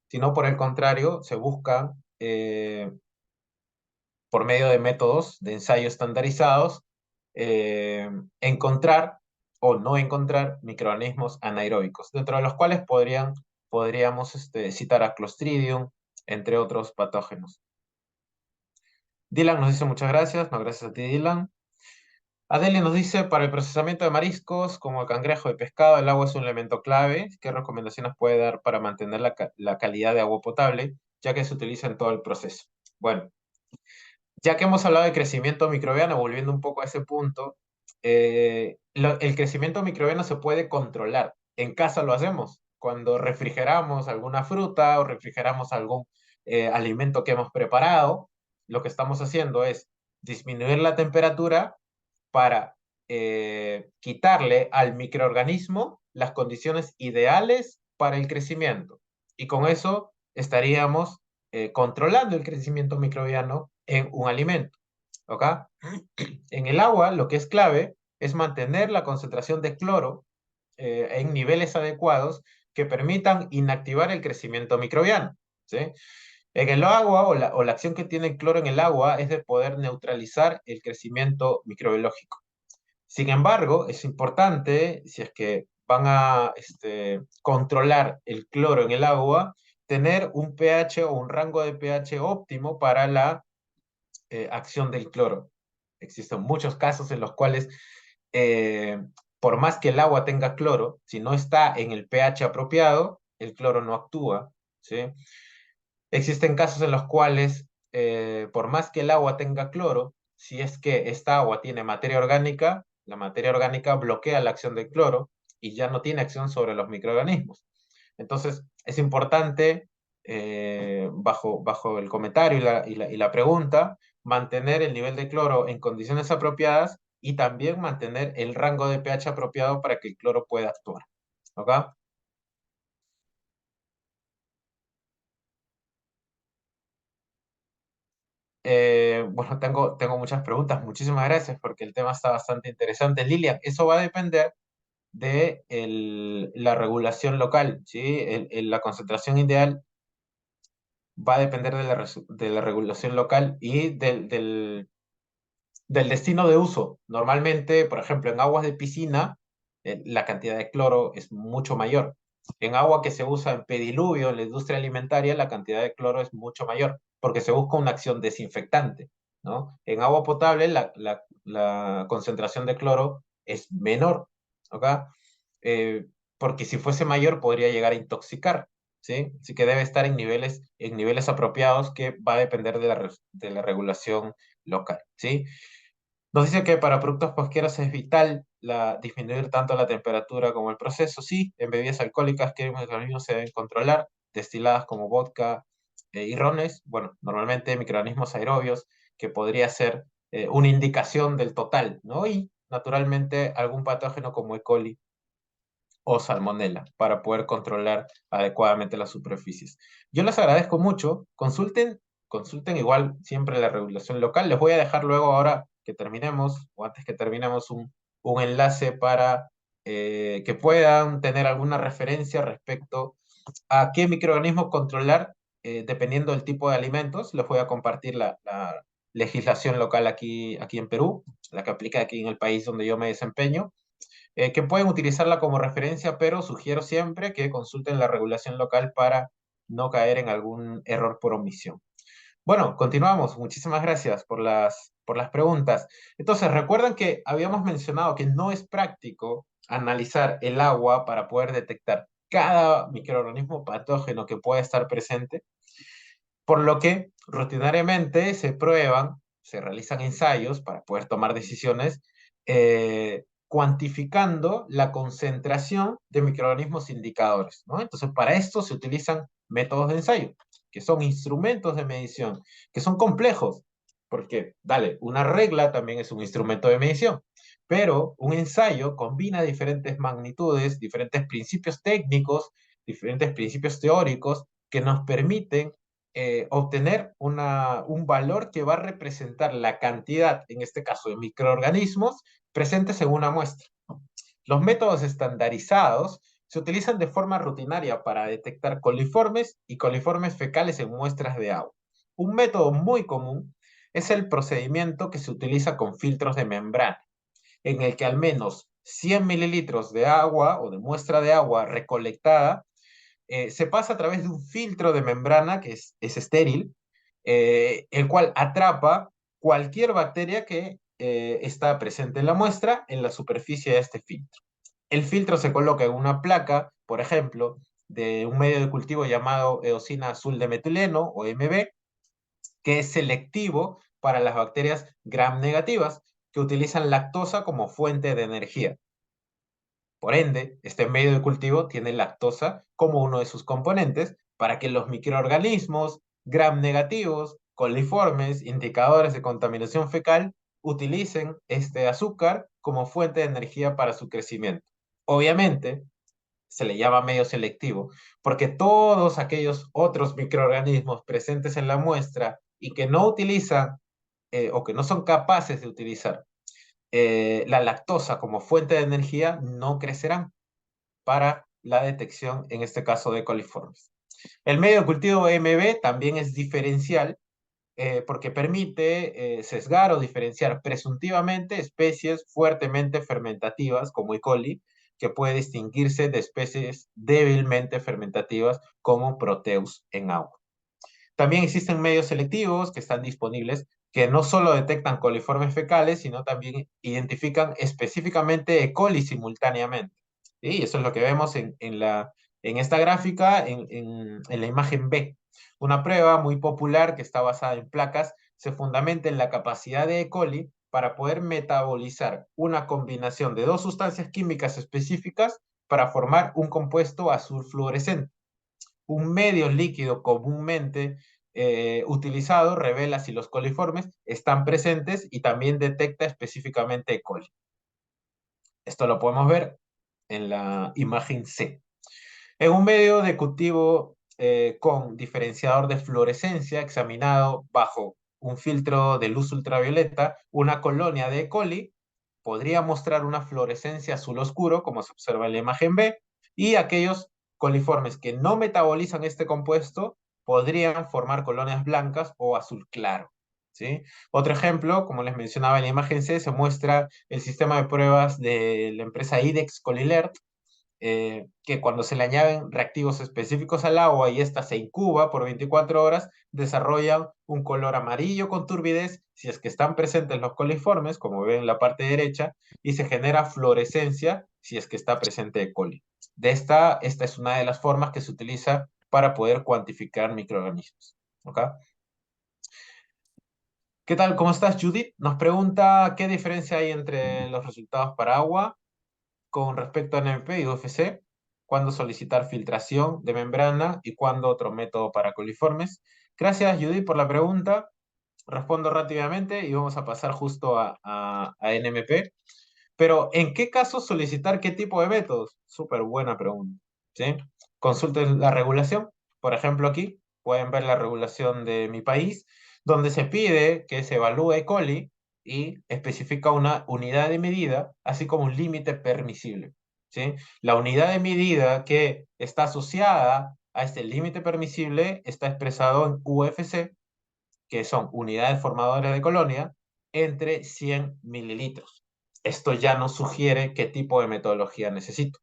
sino por el contrario, se buscan por medio de métodos de ensayo estandarizados, eh, encontrar o no encontrar microorganismos anaeróbicos, dentro de los cuales podríamos citar a Clostridium, entre otros patógenos. Dylan nos dice muchas gracias, no, gracias a ti, Dylan. Adelia nos dice, para el procesamiento de mariscos, como el cangrejo y pescado, el agua es un elemento clave. ¿Qué recomendaciones puede dar para mantener la calidad de agua potable, ya que se utiliza en todo el proceso? Bueno, ya que hemos hablado de crecimiento microbiano, volviendo un poco a ese punto, el crecimiento microbiano se puede controlar. En casa lo hacemos. Cuando refrigeramos alguna fruta o refrigeramos algún alimento que hemos preparado, lo que estamos haciendo es disminuir la temperatura para quitarle al microorganismo las condiciones ideales para el crecimiento. Y con eso estaríamos controlando el crecimiento microbiano en un alimento. ¿Ok? En el agua, lo que es clave es mantener la concentración de cloro en niveles adecuados que permitan inactivar el crecimiento microbiano. ¿Sí? En el agua, o la acción que tiene el cloro en el agua, es de poder neutralizar el crecimiento microbiológico. Sin embargo, es importante, si es que van a controlar el cloro en el agua, tener un pH o un rango de pH óptimo para la acción del cloro. Existen muchos casos en los cuales eh, por más que el agua tenga cloro, si no está en el pH apropiado, el cloro no actúa, ¿sí? Existen casos en los cuales, por más que el agua tenga cloro, si es que esta agua tiene materia orgánica, la materia orgánica bloquea la acción del cloro y ya no tiene acción sobre los microorganismos. Entonces, es importante, bajo el comentario y la pregunta, mantener el nivel de cloro en condiciones apropiadas y también mantener el rango de pH apropiado para que el cloro pueda actuar. ¿Ok? Bueno, tengo muchas preguntas. Muchísimas gracias porque el tema está bastante interesante. Lilian, eso va a depender de la regulación local, ¿sí? La concentración ideal va a depender de la regulación local y del destino de uso. Normalmente, por ejemplo, en aguas de piscina, la cantidad de cloro es mucho mayor. En agua que se usa en pediluvio, en la industria alimentaria, la cantidad de cloro es mucho mayor, porque se busca una acción desinfectante, ¿no? En agua potable, la concentración de cloro es menor, ¿ok? Eh, Porque si fuese mayor, podría llegar a intoxicar, ¿sí? Así que debe estar en niveles apropiados que va a depender de la regulación local, ¿sí? Nos dice que para productos pesqueros es vital disminuir tanto la temperatura como el proceso. Sí, en bebidas alcohólicas que los microorganismos se deben controlar, destiladas como vodka y rones, bueno, normalmente microorganismos aerobios, que podría ser una indicación del total, ¿no? Y naturalmente algún patógeno como E. coli o salmonela para poder controlar adecuadamente las superficies. Yo les agradezco mucho. Consulten igual siempre la regulación local. Les voy a dejar luego ahora que terminemos o antes que terminemos un enlace para que puedan tener alguna referencia respecto a qué microorganismo controlar dependiendo del tipo de alimentos. Les voy a compartir la legislación local aquí en Perú, la que aplica aquí en el país donde yo me desempeño, que pueden utilizarla como referencia, pero sugiero siempre que consulten la regulación local para no caer en algún error por omisión. Bueno, continuamos. Muchísimas gracias por las preguntas. Entonces, recuerdan que habíamos mencionado que no es práctico analizar el agua para poder detectar cada microorganismo patógeno que pueda estar presente, por lo que rutinariamente se realizan ensayos para poder tomar decisiones, cuantificando la concentración de microorganismos indicadores, ¿no? Entonces, para esto se utilizan métodos de ensayo, que son instrumentos de medición, que son complejos, porque, dale, una regla también es un instrumento de medición, pero un ensayo combina diferentes magnitudes, diferentes principios técnicos, diferentes principios teóricos que nos permiten obtener un valor que va a representar la cantidad, en este caso, de microorganismos presentes en una muestra. Los métodos estandarizados se utilizan de forma rutinaria para detectar coliformes y coliformes fecales en muestras de agua. Un método muy común es el procedimiento que se utiliza con filtros de membrana, en el que al menos 100 mililitros de agua o de muestra de agua recolectada se pasa a través de un filtro de membrana que es estéril, el cual atrapa cualquier bacteria que está presente en la muestra en la superficie de este filtro. El filtro se coloca en una placa, por ejemplo, de un medio de cultivo llamado eosina azul de metileno o MB, que es selectivo para las bacterias gram negativas que utilizan lactosa como fuente de energía. Por ende, este medio de cultivo tiene lactosa como uno de sus componentes para que los microorganismos gram negativos, coliformes, indicadores de contaminación fecal, utilicen este azúcar como fuente de energía para su crecimiento. Obviamente, se le llama medio selectivo porque todos aquellos otros microorganismos presentes en la muestra y que no utilizan o que no son capaces de utilizar la lactosa como fuente de energía no crecerán para la detección, en este caso, de coliformes. El medio de cultivo MB también es diferencial porque permite sesgar o diferenciar presuntivamente especies fuertemente fermentativas como E. coli, que puede distinguirse de especies débilmente fermentativas como Proteus en agua. También existen medios selectivos que están disponibles que no solo detectan coliformes fecales, sino también identifican específicamente E. coli simultáneamente. ¿Sí? Y eso es lo que vemos en esta gráfica, en la imagen B. Una prueba muy popular que está basada en placas se fundamenta en la capacidad de E. coli para poder metabolizar una combinación de dos sustancias químicas específicas para formar un compuesto azul fluorescente. Un medio líquido comúnmente utilizado revela si los coliformes están presentes y también detecta específicamente E. coli. Esto lo podemos ver en la imagen C. En un medio de cultivo con diferenciador de fluorescencia examinado bajo un filtro de luz ultravioleta, una colonia de E. coli podría mostrar una fluorescencia azul oscuro, como se observa en la imagen B, y aquellos coliformes que no metabolizan este compuesto podrían formar colonias blancas o azul claro. ¿Sí? Otro ejemplo, como les mencionaba en la imagen C, se muestra el sistema de pruebas de la empresa IDEX Colilert, que cuando se le añaden reactivos específicos al agua y ésta se incuba por 24 horas, desarrollan un color amarillo con turbidez si es que están presentes los coliformes, como ven en la parte derecha, y se genera fluorescencia si es que está presente E. coli. Esta es una de las formas que se utiliza para poder cuantificar microorganismos. ¿Ok? ¿Qué tal? ¿Cómo estás, Judith? Nos pregunta qué diferencia hay entre los resultados para agua con respecto a NMP y UFC, cuándo solicitar filtración de membrana y cuándo otro método para coliformes. Gracias, Judith, por la pregunta. Respondo rápidamente y vamos a pasar justo a NMP. Pero, ¿en qué caso solicitar qué tipo de métodos? Súper buena pregunta. ¿Sí? Consulten la regulación. Por ejemplo, aquí pueden ver la regulación de mi país, donde se pide que se evalúe E. coli y especifica una unidad de medida, así como un límite permisible. ¿Sí? La unidad de medida que está asociada a este límite permisible está expresado en UFC, que son unidades formadoras de colonia, entre 100 mililitros. Esto ya nos sugiere qué tipo de metodología necesito.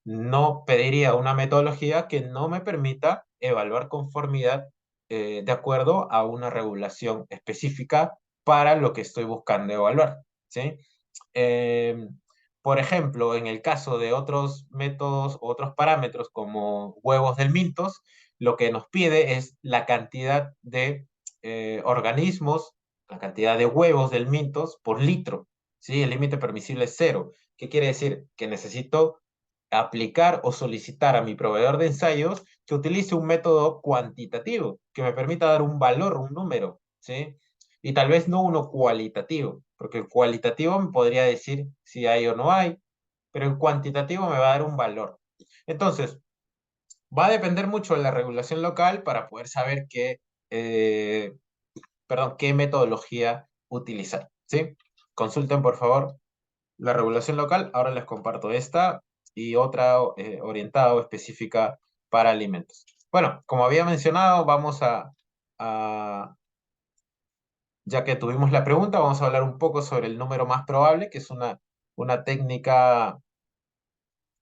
No pediría una metodología que no me permita evaluar conformidad de acuerdo a una regulación específica para lo que estoy buscando evaluar. ¿Sí? Eh, por ejemplo, en el caso de otros métodos, otros parámetros como huevos del Mintos, lo que nos pide es la cantidad de organismos, la cantidad de huevos del Mintos por litro. ¿Sí? El límite permisible es cero. ¿Qué quiere decir? Que necesito aplicar o solicitar a mi proveedor de ensayos que utilice un método cuantitativo, que me permita dar un valor, un número, ¿sí? Y tal vez no uno cualitativo, porque el cualitativo me podría decir si hay o no hay, pero el cuantitativo me va a dar un valor. Entonces, va a depender mucho de la regulación local para poder saber eh, qué metodología utilizar, ¿sí? Consulten, por favor, la regulación local. Ahora les comparto esta y otra orientada o específica para alimentos. Bueno, como había mencionado, a, ya que tuvimos la pregunta, vamos a hablar un poco sobre el número más probable, que es una técnica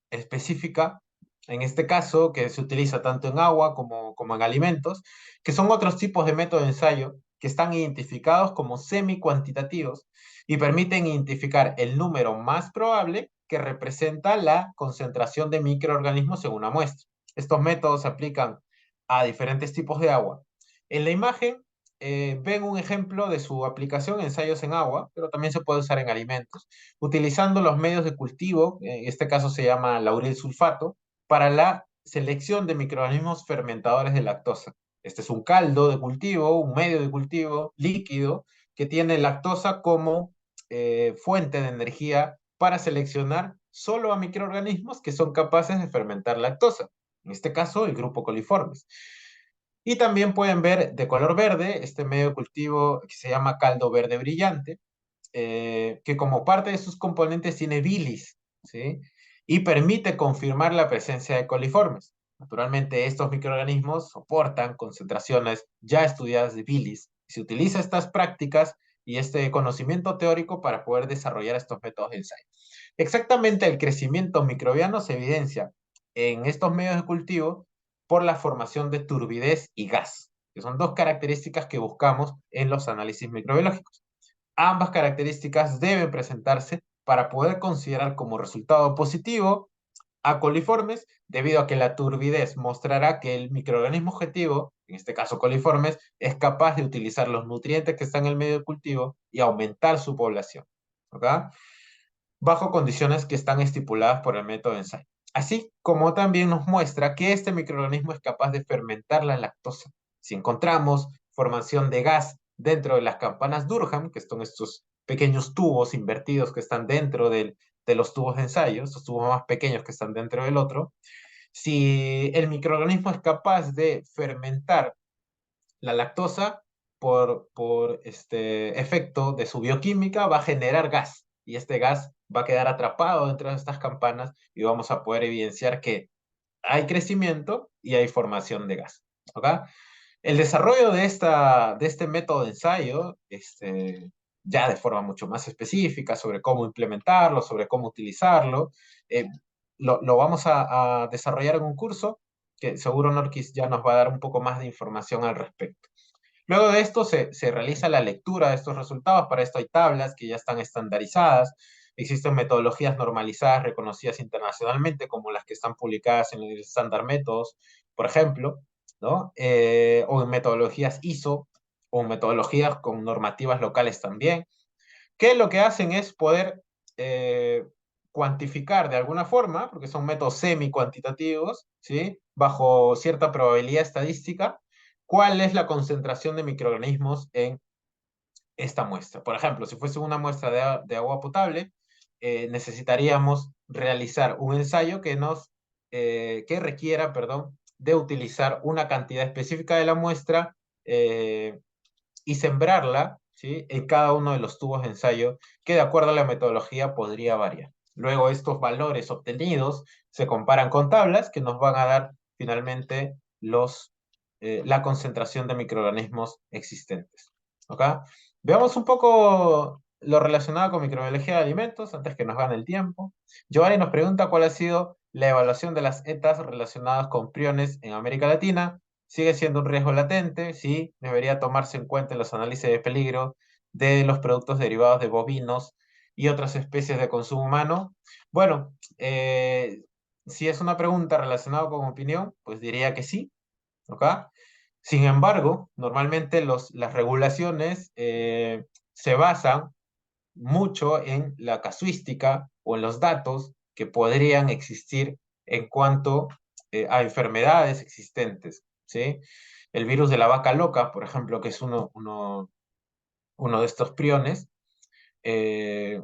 específica, en este caso, que se utiliza tanto en agua como en alimentos, que son otros tipos de método de ensayo que están identificados como semi-cuantitativos y permiten identificar el número más probable que representa la concentración de microorganismos en una muestra. Estos métodos se aplican a diferentes tipos de agua. En la imagen ven un ejemplo de su aplicación en ensayos en agua, pero también se puede usar en alimentos utilizando los medios de cultivo, en este caso se llama lauril sulfato, para la selección de microorganismos fermentadores de lactosa. Este es un caldo de cultivo, un medio de cultivo líquido que tiene lactosa como fuente de energía para seleccionar solo a microorganismos que son capaces de fermentar lactosa. En este caso, el grupo coliformes. Y también pueden ver de color verde este medio de cultivo que se llama caldo verde brillante, que como parte de sus componentes tiene bilis, ¿sí? Y permite confirmar la presencia de coliformes. Naturalmente, estos microorganismos soportan concentraciones ya estudiadas de bilis. Se utiliza estas prácticas y este conocimiento teórico para poder desarrollar estos métodos de ensayo. Exactamente el crecimiento microbiano se evidencia en estos medios de cultivo por la formación de turbidez y gas. que son dos características que buscamos en los análisis microbiológicos. Ambas características deben presentarse para poder considerar como resultado positivo a coliformes, debido a que la turbidez mostrará que el microorganismo objetivo, en este caso coliformes, es capaz de utilizar los nutrientes que están en el medio de cultivo y aumentar su población, ¿ok? Bajo condiciones que están estipuladas por el método de ensayo. Así como también nos muestra que este microorganismo es capaz de fermentar la lactosa. Si encontramos formación de gas dentro de las campanas Durham, que son estos pequeños tubos invertidos que están dentro de los tubos de ensayo, estos tubos más pequeños que están dentro del otro, si el microorganismo es capaz de fermentar la lactosa por este efecto de su bioquímica, va a generar gas y este gas va a quedar atrapado dentro de estas campanas y vamos a poder evidenciar que hay crecimiento y hay formación de gas. ¿Ok? El desarrollo de este método de ensayo, ya de forma mucho más específica sobre cómo implementarlo, sobre cómo utilizarlo, eh, lo vamos a desarrollar en un curso que seguro Norquis ya nos va a dar un poco más de información al respecto. Luego de esto se realiza la lectura de estos resultados. Para esto hay tablas que ya están estandarizadas. Existen metodologías normalizadas reconocidas internacionalmente, como las que están publicadas en el Standard Methods, por ejemplo, ¿no? O en metodologías ISO, o en metodologías con normativas locales también, que lo que hacen es poder eh, cuantificar de alguna forma, porque son métodos semi-cuantitativos, ¿sí? Bajo cierta probabilidad estadística, cuál es la concentración de microorganismos en esta muestra. Por ejemplo, si fuese una muestra de agua potable, necesitaríamos realizar un ensayo que requiera, perdón, de utilizar una cantidad específica de la muestra eh, y sembrarla, ¿sí? En cada uno de los tubos de ensayo, que de acuerdo a la metodología podría variar. Luego estos valores obtenidos se comparan con tablas que nos van a dar finalmente la concentración de microorganismos existentes. ¿Ok? Veamos un poco lo relacionado con microbiología de alimentos antes que nos gane el tiempo. Giovanni nos pregunta cuál ha sido la evaluación de las ETAs relacionadas con priones en América Latina. Sigue siendo un riesgo latente, sí, debería tomarse en cuenta en los análisis de peligro de los productos derivados de bovinos y otras especies de consumo humano. Bueno, si es una pregunta relacionada con opinión, pues diría que sí, ¿ok? Sin embargo, normalmente las regulaciones se basan mucho en la casuística o en los datos que podrían existir en cuanto a enfermedades existentes, ¿sí? El virus de la vaca loca, por ejemplo, que es uno de estos priones, eh,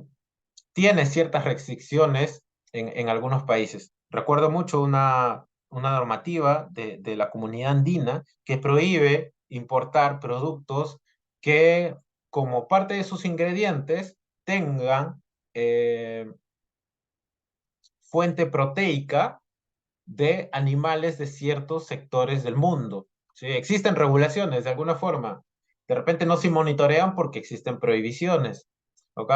tiene ciertas restricciones en algunos países. Recuerdo mucho una normativa de la comunidad andina que prohíbe importar productos que como parte de sus ingredientes tengan eh, fuente proteica de animales de ciertos sectores del mundo. ¿Sí? Existen regulaciones de alguna forma. De repente no se monitorean porque existen prohibiciones. ¿Ok?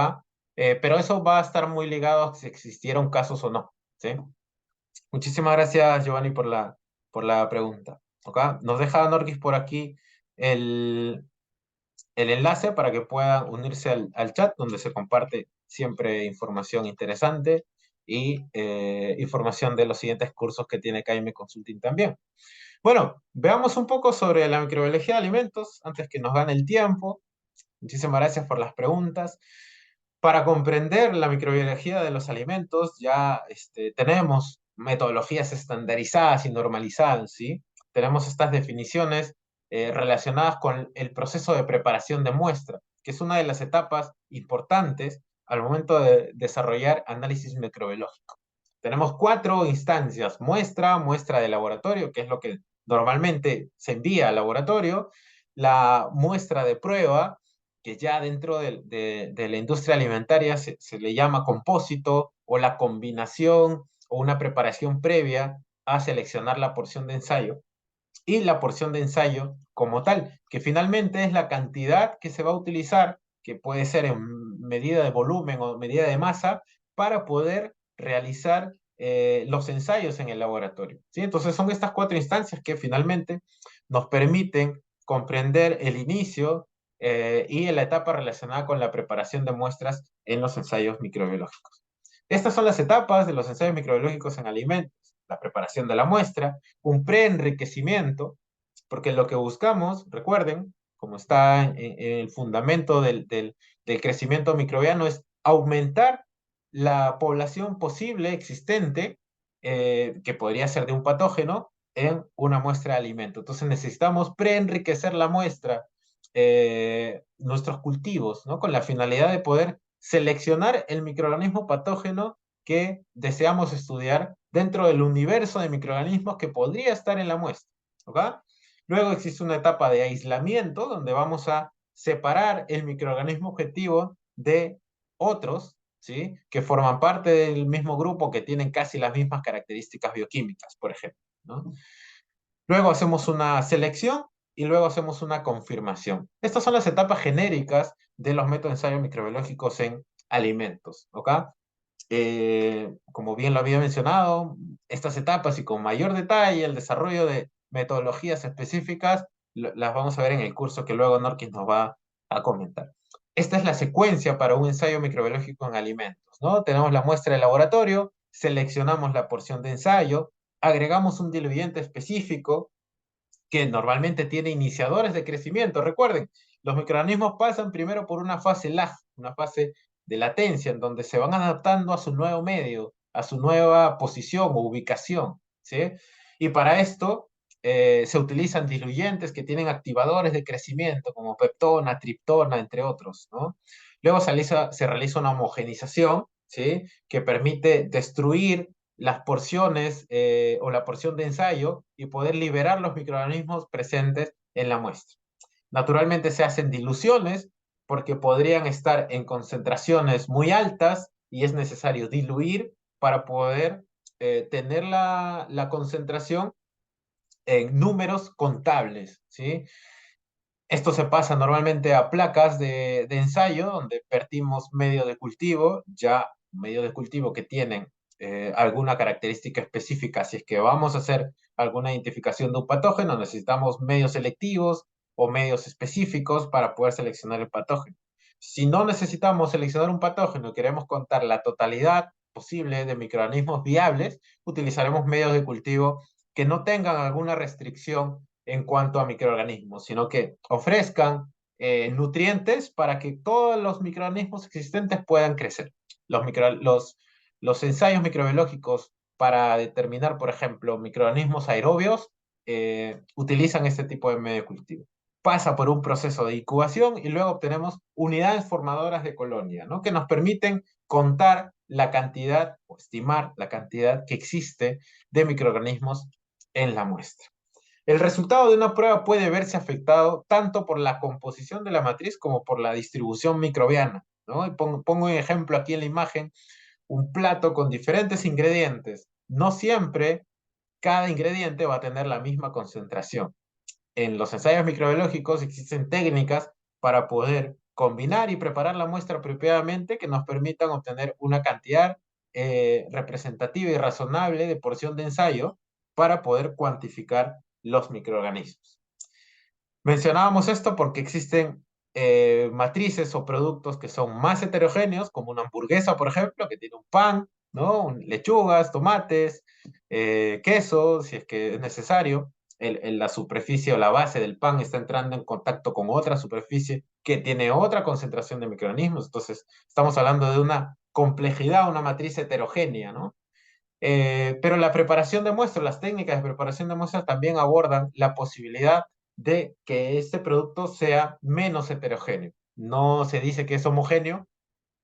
Pero eso va a estar muy ligado a si existieron casos o no. ¿Sí? Muchísimas gracias, Giovanni, por la pregunta. ¿Ok? Nos deja Norquis por aquí el, el enlace para que puedan unirse al chat donde se comparte siempre información interesante y información de los siguientes cursos que tiene KM Consulting también. Bueno, veamos un poco sobre la microbiología de alimentos antes que nos gane el tiempo. Muchísimas gracias por las preguntas. Para comprender la microbiología de los alimentos ya tenemos metodologías estandarizadas y normalizadas, ¿sí? Tenemos estas definiciones relacionadas con el proceso de preparación de muestra, que es una de las etapas importantes al momento de desarrollar análisis microbiológico. Tenemos 4 instancias: muestra, muestra de laboratorio, que es lo que normalmente se envía al laboratorio; la muestra de prueba, que ya dentro de la industria alimentaria se le llama compósito, o la combinación o una preparación previa a seleccionar la porción de ensayo; y la porción de ensayo como tal, que finalmente es la cantidad que se va a utilizar, que puede ser en medida de volumen o medida de masa, para poder realizar los ensayos en el laboratorio. ¿Sí? Entonces son estas 4 instancias que finalmente nos permiten comprender el inicio y la etapa relacionada con la preparación de muestras en los ensayos microbiológicos. Estas son las etapas de los ensayos microbiológicos en alimentos. La preparación de la muestra, un preenriquecimiento, porque lo que buscamos, recuerden, como está en el fundamento del crecimiento microbiano, es aumentar la población posible existente, que podría ser de un patógeno, en una muestra de alimento. Entonces necesitamos preenriquecer la muestra, nuestros cultivos, ¿no? Con la finalidad de poder seleccionar el microorganismo patógeno que deseamos estudiar dentro del universo de microorganismos que podría estar en la muestra. ¿Ok? Luego existe una etapa de aislamiento donde vamos a separar el microorganismo objetivo de otros, ¿sí? Que forman parte del mismo grupo, que tienen casi las mismas características bioquímicas, por ejemplo, ¿no? Luego hacemos una selección y luego hacemos una confirmación. Estas son las etapas genéricas de los métodos de ensayo microbiológicos en alimentos, ¿ok? Como bien lo había mencionado, estas etapas y con mayor detalle el desarrollo de metodologías específicas las vamos a ver en el curso que luego Norquis nos va a comentar. Esta es la secuencia para un ensayo microbiológico en alimentos, ¿no? Tenemos la muestra de laboratorio, seleccionamos la porción de ensayo, agregamos un diluyente específico que normalmente tiene iniciadores de crecimiento. Recuerden, los microorganismos pasan primero por una fase lag, una fase de latencia, en donde se van adaptando a su nuevo medio, a su nueva posición o ubicación, ¿sí? Y para esto se utilizan diluyentes que tienen activadores de crecimiento, como peptona, triptona, entre otros, ¿no? Luego se realiza una homogenización, ¿sí? Que permite destruir las porciones o la porción de ensayo y poder liberar los microorganismos presentes en la muestra. Naturalmente se hacen diluciones porque podrían estar en concentraciones muy altas y es necesario diluir para poder tener la concentración en números contables, ¿sí? Esto se pasa normalmente a placas de ensayo, donde vertimos medio de cultivo, ya medio de cultivo que tienen alguna característica específica. Si es que vamos a hacer alguna identificación de un patógeno, necesitamos medios selectivos o medios específicos para poder seleccionar el patógeno. Si no necesitamos seleccionar un patógeno y queremos contar la totalidad posible de microorganismos viables, utilizaremos medios de cultivo que no tengan alguna restricción en cuanto a microorganismos, sino que ofrezcan nutrientes para que todos los microorganismos existentes puedan crecer. Los ensayos microbiológicos para determinar, por ejemplo, microorganismos aerobios, utilizan este tipo de medio de cultivo. Pasa por un proceso de incubación y luego obtenemos unidades formadoras de colonia, ¿no? Que nos permiten contar la cantidad o estimar la cantidad que existe de microorganismos en la muestra. El resultado de una prueba puede verse afectado tanto por la composición de la matriz como por la distribución microbiana, ¿no? Y pongo un ejemplo aquí en la imagen, un plato con diferentes ingredientes. No siempre cada ingrediente va a tener la misma concentración. En los ensayos microbiológicos existen técnicas para poder combinar y preparar la muestra apropiadamente que nos permitan obtener una cantidad representativa y razonable de porción de ensayo para poder cuantificar los microorganismos. Mencionábamos esto porque existen matrices o productos que son más heterogéneos, como una hamburguesa, por ejemplo, que tiene un pan, ¿no? Lechugas, tomates, queso, si es que es necesario. La superficie o la base del pan está entrando en contacto con otra superficie que tiene otra concentración de microorganismos. Entonces, estamos hablando de una complejidad, una matriz heterogénea, ¿no? Pero la preparación de muestras, las técnicas de preparación de muestras también abordan la posibilidad de que este producto sea menos heterogéneo. No se dice que es homogéneo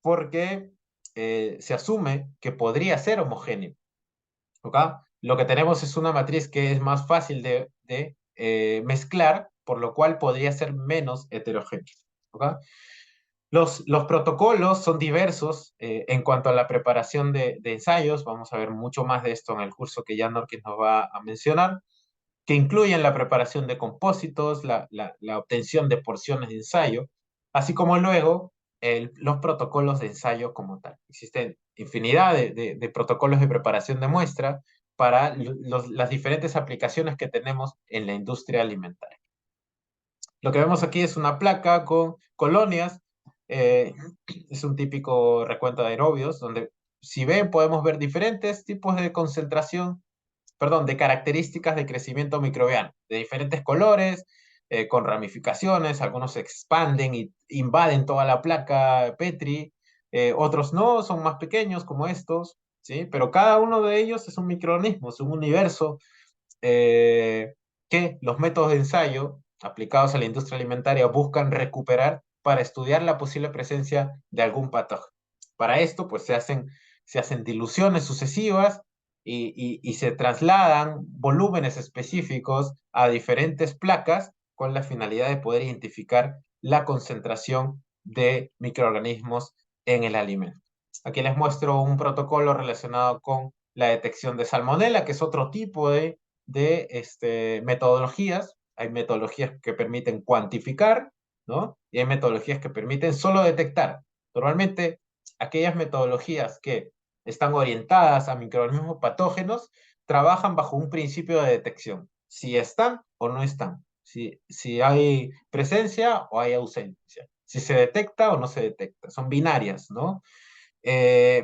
porque se asume que podría ser homogéneo. ¿Ok? Lo que tenemos es una matriz que es más fácil de mezclar, por lo cual podría ser menos heterogéneo. ¿Ok? Los protocolos son diversos en cuanto a la preparación de ensayos. Vamos a ver mucho más de esto en el curso que ya Norquis nos va a mencionar, que incluyen la preparación de compósitos, la obtención de porciones de ensayo, así como luego los protocolos de ensayo como tal. Existen infinidad de protocolos de preparación de muestra para las diferentes aplicaciones que tenemos en la industria alimentaria. Lo que vemos aquí es una placa con colonias, eh, es un típico recuento de aerobios, donde si ven podemos ver diferentes tipos de concentración, perdón, de características de crecimiento microbiano, de diferentes colores, con ramificaciones, algunos se expanden y invaden toda la placa Petri, otros no, son más pequeños como estos, ¿sí? Pero cada uno de ellos es un microorganismo, es un universo eh, que los métodos de ensayo aplicados a la industria alimentaria buscan recuperar para estudiar la posible presencia de algún patógeno. Para esto, pues se hacen diluciones sucesivas y se trasladan volúmenes específicos a diferentes placas con la finalidad de poder identificar la concentración de microorganismos en el alimento. Aquí les muestro un protocolo relacionado con la detección de salmonela, que es otro tipo de metodologías. Hay metodologías que permiten cuantificar, ¿no? Y hay metodologías que permiten solo detectar. Normalmente, aquellas metodologías que están orientadas a microorganismos patógenos trabajan bajo un principio de detección, si están o no están, si hay presencia o hay ausencia, si se detecta o no se detecta. Son binarias, ¿no?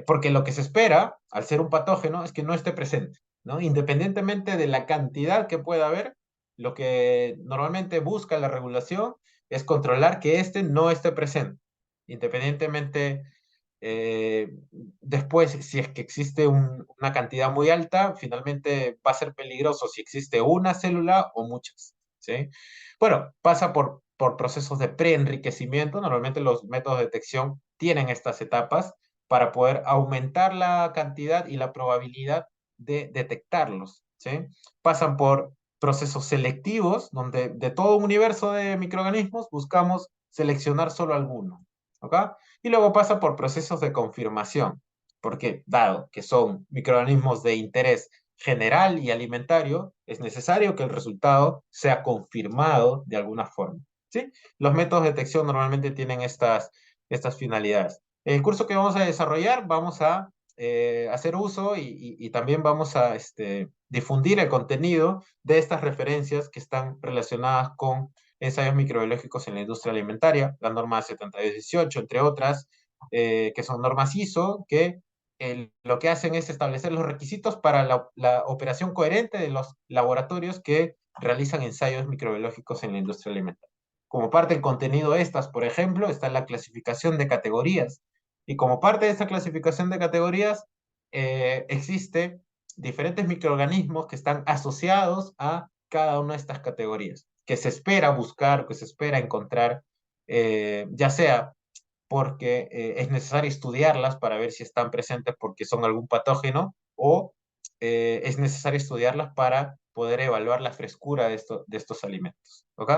Porque lo que se espera, al ser un patógeno, es que no esté presente, ¿no? Independientemente de la cantidad que pueda haber, lo que normalmente busca la regulación es controlar que éste no esté presente, independientemente después, si es que existe una cantidad muy alta, finalmente va a ser peligroso si existe una célula o muchas, ¿sí? Bueno, pasa por procesos de preenriquecimiento. Normalmente los métodos de detección tienen estas etapas para poder aumentar la cantidad y la probabilidad de detectarlos, ¿sí? Pasan por procesos selectivos, donde de todo un universo de microorganismos buscamos seleccionar solo alguno, ¿ok? Y luego pasa por procesos de confirmación, porque dado que son microorganismos de interés general y alimentario, es necesario que el resultado sea confirmado de alguna forma, ¿sí? Los métodos de detección normalmente tienen estas finalidades. En el curso que vamos a desarrollar, vamos a hacer uso y también vamos a difundir el contenido de estas referencias que están relacionadas con ensayos microbiológicos en la industria alimentaria, la norma 7218, entre otras, que son normas ISO, que lo que hacen es establecer los requisitos para la operación coherente de los laboratorios que realizan ensayos microbiológicos en la industria alimentaria. Como parte del contenido de estas, por ejemplo, está la clasificación de categorías. Y como parte de esta clasificación de categorías, existe diferentes microorganismos que están asociados a cada una de estas categorías, que se espera buscar, que se espera encontrar, ya sea porque es necesario estudiarlas para ver si están presentes porque son algún patógeno o es necesario estudiarlas para poder evaluar la frescura de estos alimentos. ¿Ok?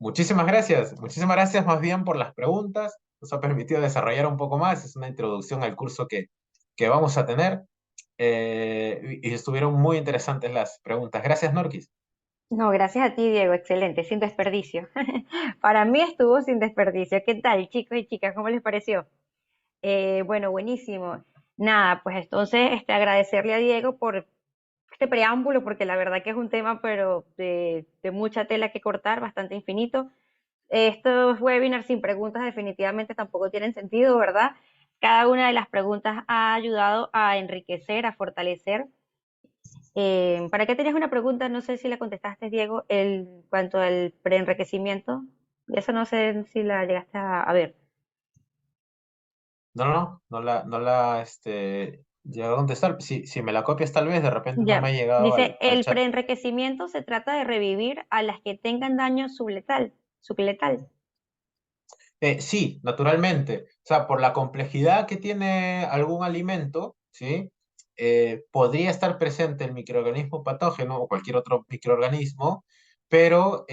Muchísimas gracias más bien por las preguntas, nos ha permitido desarrollar un poco más, es una introducción al curso que vamos a tener y estuvieron muy interesantes las preguntas. Gracias, Norquis. No, gracias a ti, Diego, excelente, sin desperdicio. Para mí estuvo sin desperdicio. ¿Qué tal, chicos y chicas? ¿Cómo les pareció? Bueno, buenísimo. Nada, pues entonces agradecerle a Diego por este preámbulo, porque la verdad que es un tema, pero de mucha tela que cortar, bastante infinito. Estos webinars sin preguntas definitivamente tampoco tienen sentido, ¿verdad? Cada una de las preguntas ha ayudado a enriquecer, a fortalecer. ¿Para qué tenías una pregunta? No sé si la contestaste, Diego, en cuanto al preenriquecimiento. Eso no sé si la llegaste a ver. No la llegué a contestar. Si me la copias tal vez, de repente no me Ya, ha llegado dice, al el chat. preenriquecimiento se trata de revivir a las que tengan daño subletal. Sí, naturalmente. O sea, por la complejidad que tiene algún alimento, ¿sí? Podría estar presente el microorganismo patógeno o cualquier otro microorganismo, pero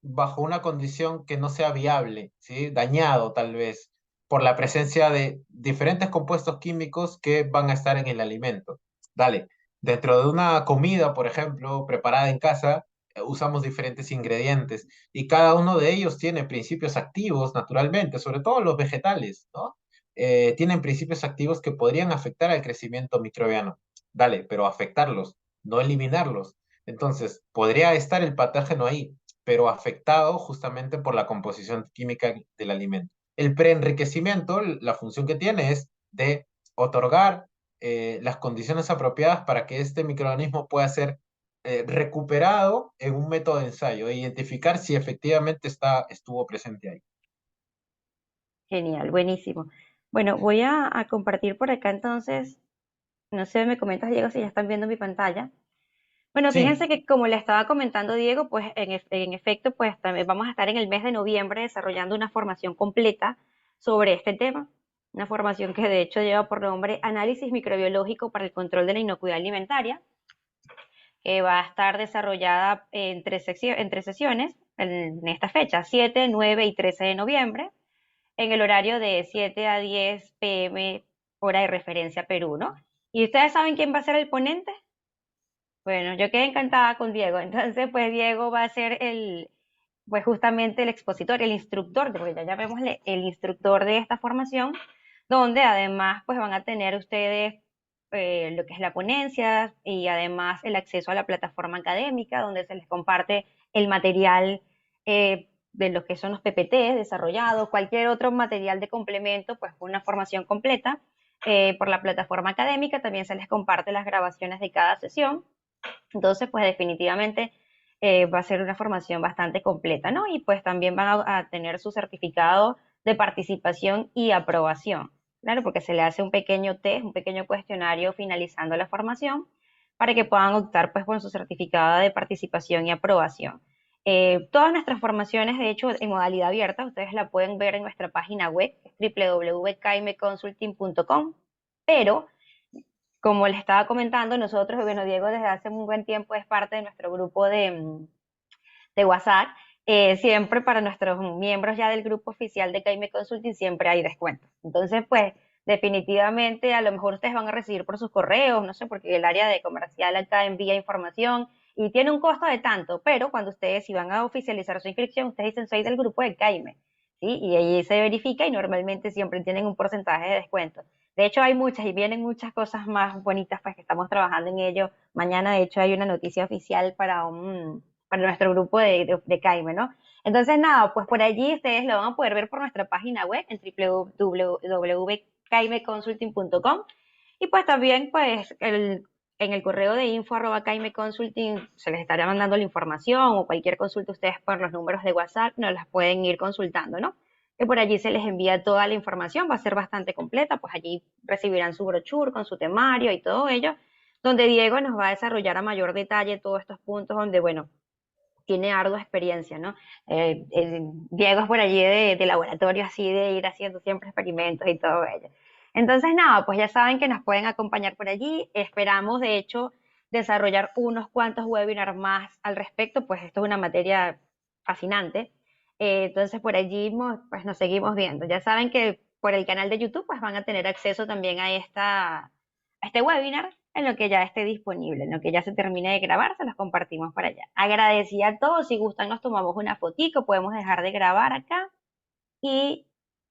bajo una condición que no sea viable, ¿sí? Dañado tal vez por la presencia de diferentes compuestos químicos que van a estar en el alimento. Dale, dentro de una comida, por ejemplo, preparada en casa, usamos diferentes ingredientes y cada uno de ellos tiene principios activos naturalmente, sobre todo los vegetales, ¿no? Tienen principios activos que podrían afectar al crecimiento microbiano. Dale, pero afectarlos, no eliminarlos. Entonces, podría estar el patógeno ahí, pero afectado justamente por la composición química del alimento. El preenriquecimiento, la función que tiene es de otorgar las condiciones apropiadas para que este microorganismo pueda ser recuperado en un método de ensayo, e identificar si efectivamente estuvo presente ahí. Genial, buenísimo. Bueno, voy a compartir por acá entonces, no sé, me comentas, Diego, si ya están viendo mi pantalla. Bueno, fíjense Sí, que como le estaba comentando Diego, pues en efecto, pues también vamos a estar en el mes de noviembre desarrollando una formación completa sobre este tema. Una formación que de hecho lleva por nombre Análisis microbiológico para el control de la inocuidad alimentaria, que va a estar desarrollada en tres sesiones en esta fecha, 7, 9 y 13 de noviembre, en el horario de 7 a 10 pm, hora de referencia Perú, ¿no? ¿Y ustedes saben quién va a ser el ponente? Bueno, yo quedé encantada con Diego. Entonces, pues Diego va a ser pues justamente el expositor, el instructor, porque ya llamémosle el instructor de esta formación, donde además pues van a tener ustedes lo que es la ponencia y además el acceso a la plataforma académica, donde se les comparte el material de lo que son los PPT desarrollados, cualquier otro material de complemento, pues una formación completa por la plataforma académica. También se les comparte las grabaciones de cada sesión. Entonces, pues definitivamente va a ser una formación bastante completa, ¿no? Y pues también van a tener su certificado de participación y aprobación, claro, porque se le hace un pequeño test, un pequeño cuestionario finalizando la formación para que puedan optar pues por su certificado de participación y aprobación. Todas nuestras formaciones, de hecho, en modalidad abierta, ustedes la pueden ver en nuestra página web, www.caimeconsulting.com, pero como les estaba comentando, nosotros, bueno, Diego desde hace un buen tiempo es parte de nuestro grupo de WhatsApp. Siempre para nuestros miembros ya del grupo oficial de Caime Consulting siempre hay descuentos. Entonces, pues, definitivamente a lo mejor ustedes van a recibir por sus correos, no sé, porque el área de comercial acá envía información y tiene un costo de tanto, pero cuando ustedes si van a oficializar su inscripción, ustedes dicen soy del grupo de Caime, ¿sí? Y ahí se verifica y normalmente siempre tienen un porcentaje de descuento. De hecho, hay muchas y vienen muchas cosas más bonitas, pues que estamos trabajando en ello. Mañana, de hecho, hay una noticia oficial para nuestro grupo de Caime, ¿no? Entonces, nada, pues por allí ustedes lo van a poder ver por nuestra página web en www.caimeconsulting.com y pues también, pues, en el correo de info@caimeconsulting se les estará mandando la información o cualquier consulta ustedes por los números de WhatsApp nos las pueden ir consultando, ¿no? Que por allí se les envía toda la información, va a ser bastante completa, pues allí recibirán su brochure con su temario y todo ello, donde Diego nos va a desarrollar a mayor detalle todos estos puntos donde, bueno, tiene ardua experiencia, ¿no? Diego es por allí de laboratorio, así de ir haciendo siempre experimentos y todo ello. Entonces, nada, pues ya saben que nos pueden acompañar por allí. Esperamos, de hecho, desarrollar unos cuantos webinars más al respecto, pues esto es una materia fascinante. Entonces, por allí, pues nos seguimos viendo. Ya saben que por el canal de YouTube, pues van a tener acceso también a este webinar en lo que ya esté disponible, en lo que ya se termine de grabar, se los compartimos para allá. Agradecida a todos, si gustan nos tomamos una fotico, podemos dejar de grabar acá y